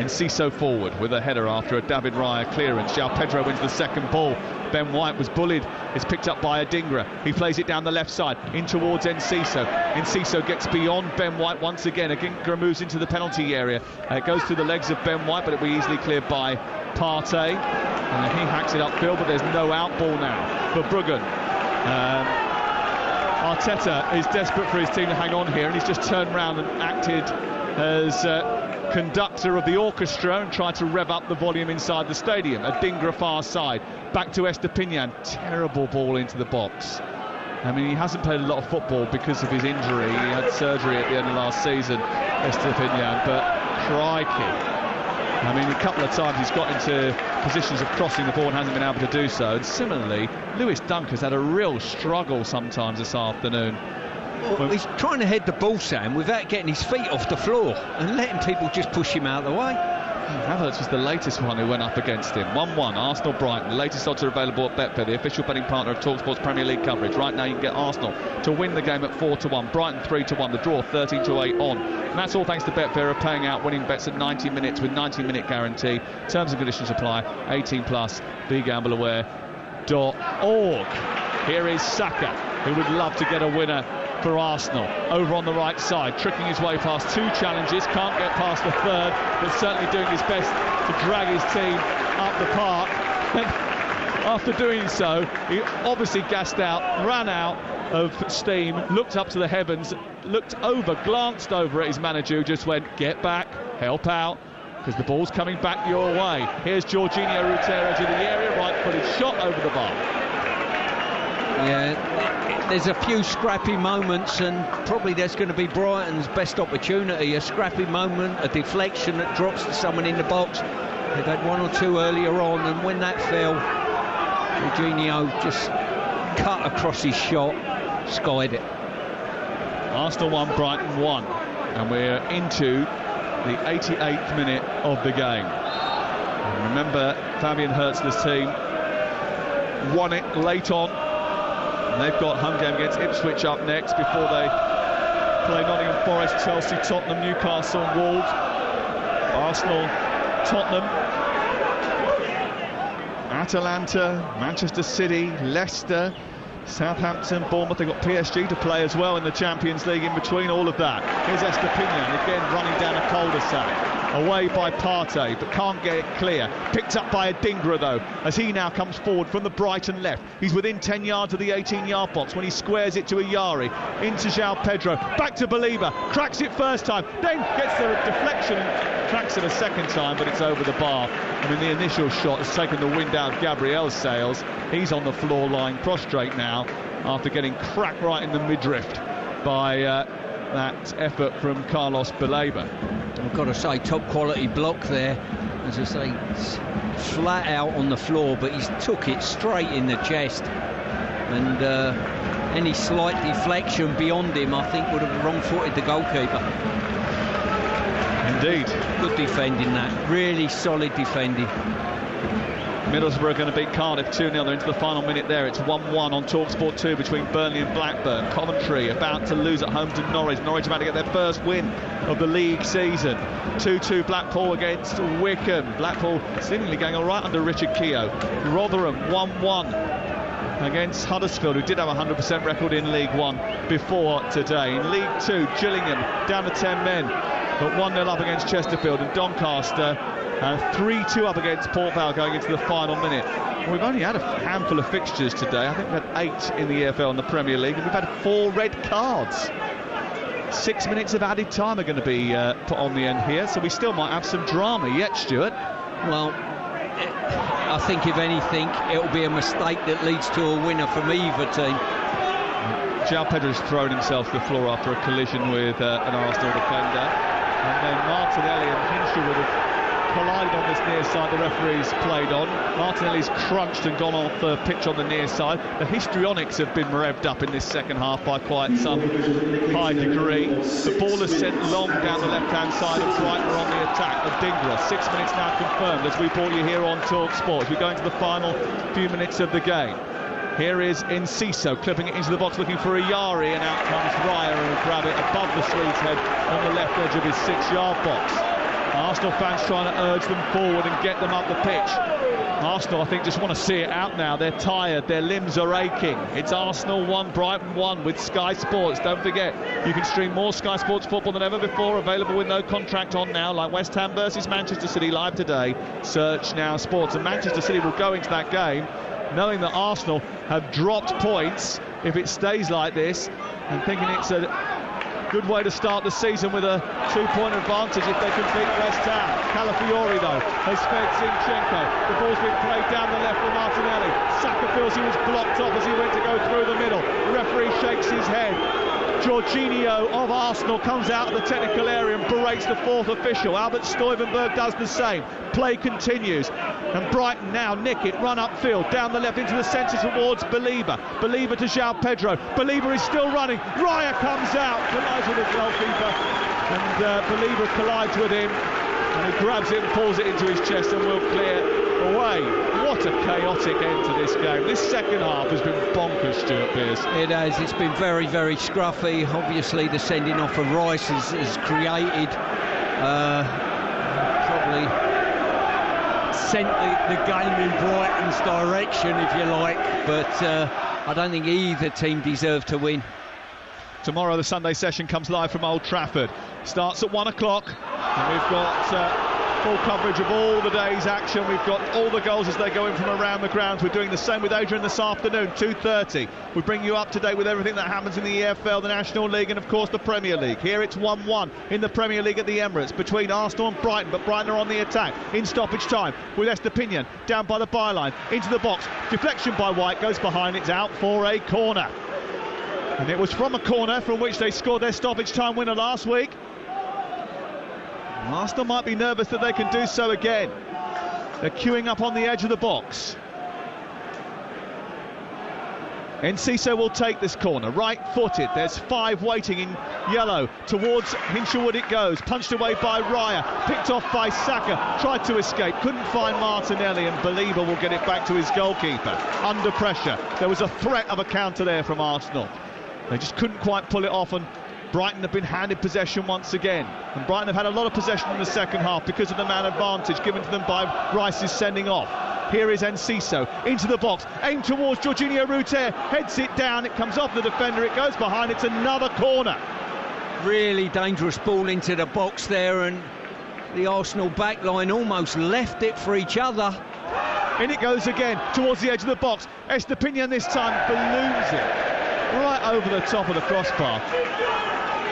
Enciso forward with a header after a David Raya clearance. João Pedro wins the second ball. Ben White was bullied. It's picked up by Adingra. He plays it down the left side in towards Enciso. Enciso gets beyond Ben White once again. Adingra moves into the penalty area. It goes through the legs of Ben White, but it'll be easily cleared by Partey. He hacks it upfield, but there's no out ball now for Bruggen. Arteta is desperate for his team to hang on here, and he's just turned round and acted as conductor of the orchestra and tried to rev up the volume inside the stadium. Adingra far side, back to Estepinian. Terrible ball into the box. I mean, he hasn't played a lot of football because of his injury. He had surgery at the end of last season, Estepinian, but crikey. I mean, a couple of times he's got into positions of crossing the ball and hasn't been able to do so. And similarly, Lewis Dunk has had a real struggle sometimes this afternoon. Well, he's trying to head the ball, Sam, without getting his feet off the floor and letting people just push him out of the way. Havertz was the latest one who went up against him. 1-1, Arsenal-Brighton. The latest odds are available at Betfair, the official betting partner of TalkSport's Premier League coverage. Right now you can get Arsenal to win the game at 4-1, Brighton 3-1, the draw 13-8 on. And that's all thanks to Betfair, paying out winning bets at 90 minutes with 90-minute guarantee. Terms and conditions apply. 18+, begambleaware.org. Here is Saka, who would love to get a winner for Arsenal. Over on the right side, tricking his way past two challenges, can't get past the third, but certainly doing his best to drag his team up the park. And after doing so, he obviously gassed out, ran out of steam, looked up to the heavens, looked over, glanced over at his manager, who just went, get back, help out, because the ball's coming back your way. Here's Jorginho Rutter, edge of the area, right-footed shot over the bar. Yeah, there's a few scrappy moments, and probably there's going to be Brighton's best opportunity. A scrappy moment, a deflection that drops to someone in the box. They've had one or two earlier on, and when that fell, Jorginho just cut across his shot, skied it. Arsenal 1, Brighton 1, and we're into the 88th minute of the game. And remember, Fabian Hertzler's team won it late on. And they've got home game against Ipswich up next before they play Nottingham Forest, Chelsea, Tottenham, Newcastle and Wolves. Arsenal, Tottenham, Atalanta, Manchester City, Leicester, Southampton, Bournemouth. They've got PSG to play as well in the Champions League in between all of that. Here's Estepinian again running down a cul-de-sac. Away by Partey, but can't get it clear. Picked up by Adingra, though, as he now comes forward from the Brighton left. He's within 10 yards of the 18-yard box when he squares it to Ayari. Into João Pedro, back to Belieber. Cracks it first time, then gets the deflection and cracks it a second time, but it's over the bar. I mean, the initial shot has taken the wind out of Gabriel's sails. He's on the floor lying prostrate now after getting cracked right in the midriff by that effort from Carlos Belieber. I've got to say, top quality block there. As I say, flat out on the floor, but he's took it straight in the chest. And any slight deflection beyond him, I think, would have wrong-footed the goalkeeper. Indeed. Good defending that. Really solid defending. Middlesbrough are going to beat Cardiff 2-0. They're into the final minute there. It's 1-1 on TalkSport 2 between Burnley and Blackburn. Coventry about to lose at home to Norwich. Norwich about to get their first win of the league season. 2-2 Blackpool against Wycombe. Blackpool seemingly going all right under Richard Keogh. Rotherham 1-1 against Huddersfield, who did have a 100% record in League One before today. In League Two, Gillingham down to 10 men, but 1-0 up against Chesterfield, and Doncaster 3-2 up against Port Vale going into the final minute. Well, we've only had a handful of fixtures today. I think we've had 8 in the EFL and the Premier League, and we've had 4 red cards. 6 minutes of added time are going to be put on the end here, so we still might have some drama yet, Stuart. Well, I think if anything, it'll be a mistake that leads to a winner from either team. João Pedro's thrown himself to the floor after a collision with an Arsenal defender, and then Martinelli and Hinshaw would have collided on this near side the referee's played on. Martinelli's crunched and gone off the pitch on the near side. The histrionics have been revved up in this second half by quite some high degree. The ball is sent long down the left-hand side of Brighton on the attack of Dingra. 6 minutes now confirmed as we brought you here on TalkSport. We go into the final few minutes of the game. Here is Enciso clipping it into the box looking for Ayari, and out comes Raya and will grab it above the Swede's head on the left edge of his 6-yard box. Arsenal fans trying to urge them forward and get them up the pitch. Arsenal, I think, just want to see it out now. They're tired, their limbs are aching. It's Arsenal 1, Brighton 1 with Sky Sports. Don't forget, you can stream more Sky Sports football than ever before, available with no contract on now, like West Ham versus Manchester City live today. Search Now Sports, and Manchester City will go into that game knowing that Arsenal have dropped points if it stays like this, and thinking it's a good way to start the season with a 2-point advantage if they can beat West Ham. Calafiori, though, has fed Zinchenko. The ball's been played down the left for Martinelli. Saka feels he was blocked off as he went to go through the middle. The referee shakes his head. Jorginho of Arsenal comes out of the technical area and berates the fourth official. Albert Stuyvenberg does the same. Play continues, and Brighton now nick it, run upfield, down the left into the centre towards Belieber. Belieber to João Pedro. Belieber is still running. Raya comes out, collides with the goalkeeper, and Belieber collides with him, and he grabs it and pulls it into his chest and will clear away. What a chaotic end to this game. This second half has been bonkers, Stuart Pearce. It has. It's been very, very scruffy. Obviously, the sending off of Rice has created probably sent the game in Brighton's direction, if you like. But I don't think either team deserved to win. Tomorrow the Sunday session comes live from Old Trafford. Starts at 1 o'clock, and we've got full coverage of all the day's action. We've got all the goals as they go in from around the grounds. We're doing the same with Adrian this afternoon, 2:30. We bring you up to date with everything that happens in the EFL, the National League, and of course the Premier League. Here it's 1-1 in the Premier League at the Emirates between Arsenal and Brighton, but Brighton are on the attack in stoppage time with Estepinian down by the byline, into the box, deflection by White, goes behind, it's out for a corner. And it was from a corner from which they scored their stoppage time winner last week. Arsenal might be nervous that they can do so again. They're queuing up on the edge of the box. Enciso will take this corner, right-footed. There's 5 waiting in yellow. Towards Hinshelwood it goes, punched away by Raya, picked off by Saka, tried to escape, couldn't find Martinelli, and Belieber will get it back to his goalkeeper. Under pressure. There was a threat of a counter there from Arsenal. They just couldn't quite pull it off, and Brighton have been handed possession once again. And Brighton have had a lot of possession in the second half because of the man advantage given to them by Rice's sending off. Here is Enciso into the box, aimed towards Jorginho Ruter, heads it down, it comes off the defender, it goes behind, it's another corner. Really dangerous ball into the box there, and the Arsenal backline almost left it for each other. In it goes again, towards the edge of the box. Estepinian this time balloons it right over the top of the crossbar.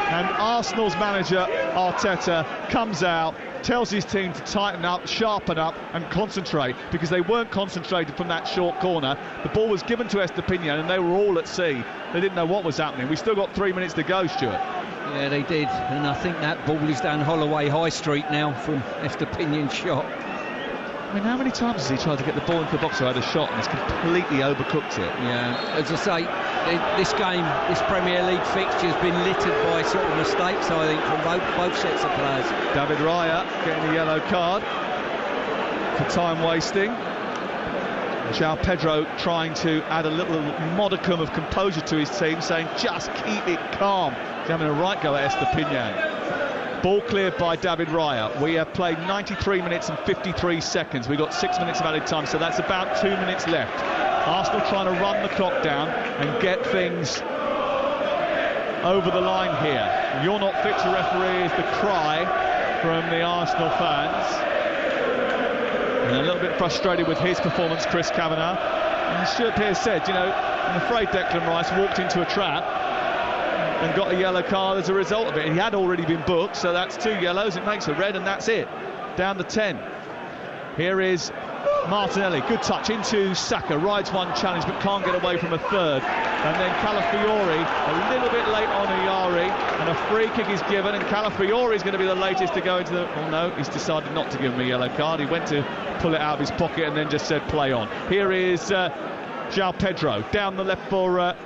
And Arsenal's manager, Arteta, comes out, tells his team to tighten up, sharpen up and concentrate, because they weren't concentrated from that short corner. The ball was given to Estepinian and they were all at sea. They didn't know what was happening. We still got 3 minutes to go, Stuart. Yeah, they did. And I think that ball is down Holloway High Street now from Estepinian's shot. I mean, how many times has he tried to get the ball into the box or had a shot and has completely overcooked it? Yeah, as I say, this game, this Premier League fixture has been littered by sort of mistakes, I think, from both sets of players. David Raya getting a yellow card for time wasting. João Pedro trying to add a little modicum of composure to his team, saying just keep it calm. He's having a right go at Estepinian. Ball cleared by David Raya. We have played 93 minutes and 53 seconds. We've got 6 minutes of added time, so that's about 2 minutes left. Arsenal trying to run the clock down and get things over the line here. You're not fit to referee is the cry from the Arsenal fans. And a little bit frustrated with his performance, Chris Kavanagh. And Stuart Pearce said, you know, I'm afraid Declan Rice walked into a trap and got a yellow card as a result of it. He had already been booked, so that's 2 yellows, it makes a red, and that's it. Down to 10. Here is Martinelli, good touch into Saka, rides one challenge but can't get away from a third. And then Calafiori, a little bit late on Ayari, and a free kick is given, and Calafiori is going to be the latest to go into the... Oh no, he's decided not to give him a yellow card. He went to pull it out of his pocket and then just said play on. Here is João Pedro, down the left for...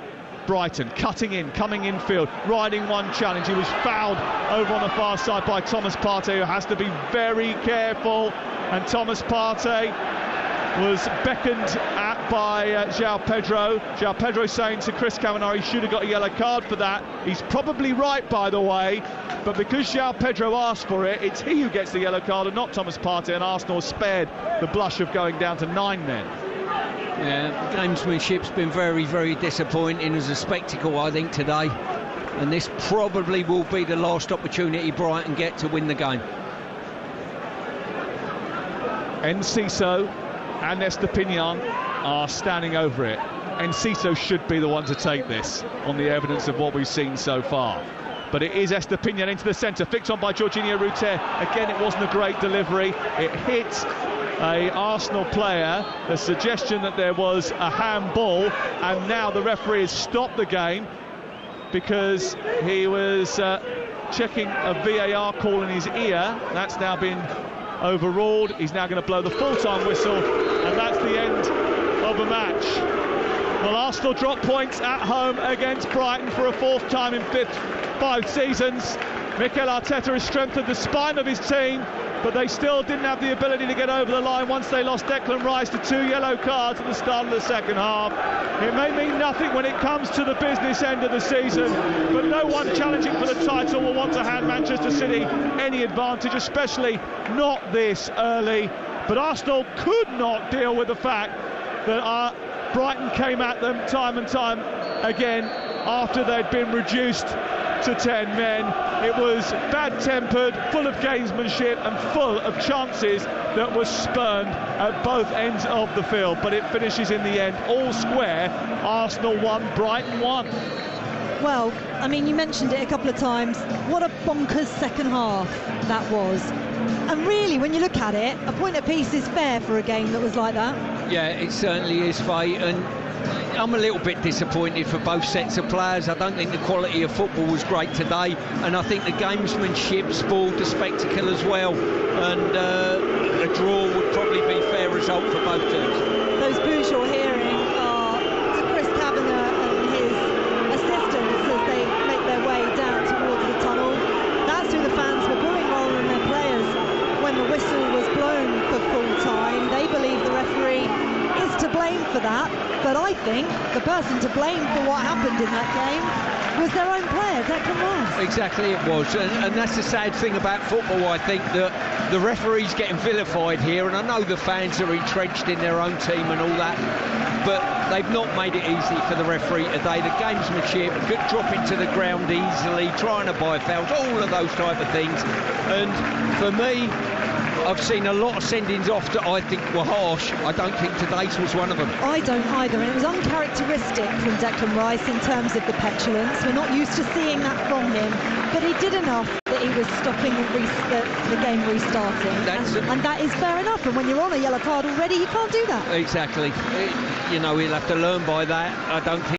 Brighton, cutting in, coming infield, riding one challenge. He was fouled over on the far side by Thomas Partey, who has to be very careful. And Thomas Partey was beckoned at by João Pedro. João Pedro saying to Chris Kavanagh he should have got a yellow card for that. He's probably right, by the way. but because João Pedro asked for it, it's he who gets the yellow card and not Thomas Partey, and Arsenal spared the blush of going down to 9 men. Yeah, the gamesmanship's been very, very disappointing as a spectacle, I think, today. And this probably will be the last opportunity Brighton get to win the game. Enciso and Estepinian are standing over it. Enciso should be the one to take this on the evidence of what we've seen so far. But it is Estepinian into the centre, fixed on by Jorginho Rutter. Again, it wasn't a great delivery. It hit a Arsenal player, the suggestion that there was a handball, and now the referee has stopped the game because he was checking a VAR call in his ear. That's now been overruled. He's now going to blow the full-time whistle, and that's the end of the match. Well, Arsenal drop points at home against Brighton for a 4th time in 5 seasons. Mikel Arteta has strengthened the spine of his team, but they still didn't have the ability to get over the line once they lost Declan Rice to 2 yellow cards at the start of the second half. It may mean nothing when it comes to the business end of the season, but no one challenging for the title will want to hand Manchester City any advantage, especially not this early. But Arsenal could not deal with the fact that Brighton came at them time and time again after they'd been reduced to 10 men. It was bad-tempered, full of gamesmanship and full of chances that were spurned at both ends of the field, but it finishes in the end all square. Arsenal 1, Brighton 1. Well, I mean, you mentioned it a couple of times. What a bonkers second half that was. And really, when you look at it, a point apiece is fair for a game that was like that. Yeah, it certainly is, Faye, and I'm a little bit disappointed for both sets of players. I don't think the quality of football was great today, and I think the gamesmanship spoiled the spectacle as well, and a draw would probably be a fair result for both teams. Those boos you're hearing are to Chris Kavanagh and his assistants as they make their way down towards the tunnel. That's who the fans were booing rather than their players. When the whistle was blown for full time, they believe the referee is to blame for that, but I think the person to blame for what happened in that game was their own player, Declan Rice. Exactly, it was, and that's the sad thing about football. I think that the referee's getting vilified here, and I know the fans are entrenched in their own team and all that, but they've not made it easy for the referee today. The gamesmanship, dropping to the ground easily, trying to buy fouls, all of those type of things, and for me, I've seen a lot of sendings off that I think were harsh. I don't think today's was one of them. I don't either, and it was uncharacteristic from Declan Rice in terms of the petulance. We're not used to seeing that from him, but he did enough that he was stopping the game restarting, and that is fair enough. And when you're on a yellow card already, you can't do that. Exactly. You know, he'll have to learn by that. I don't think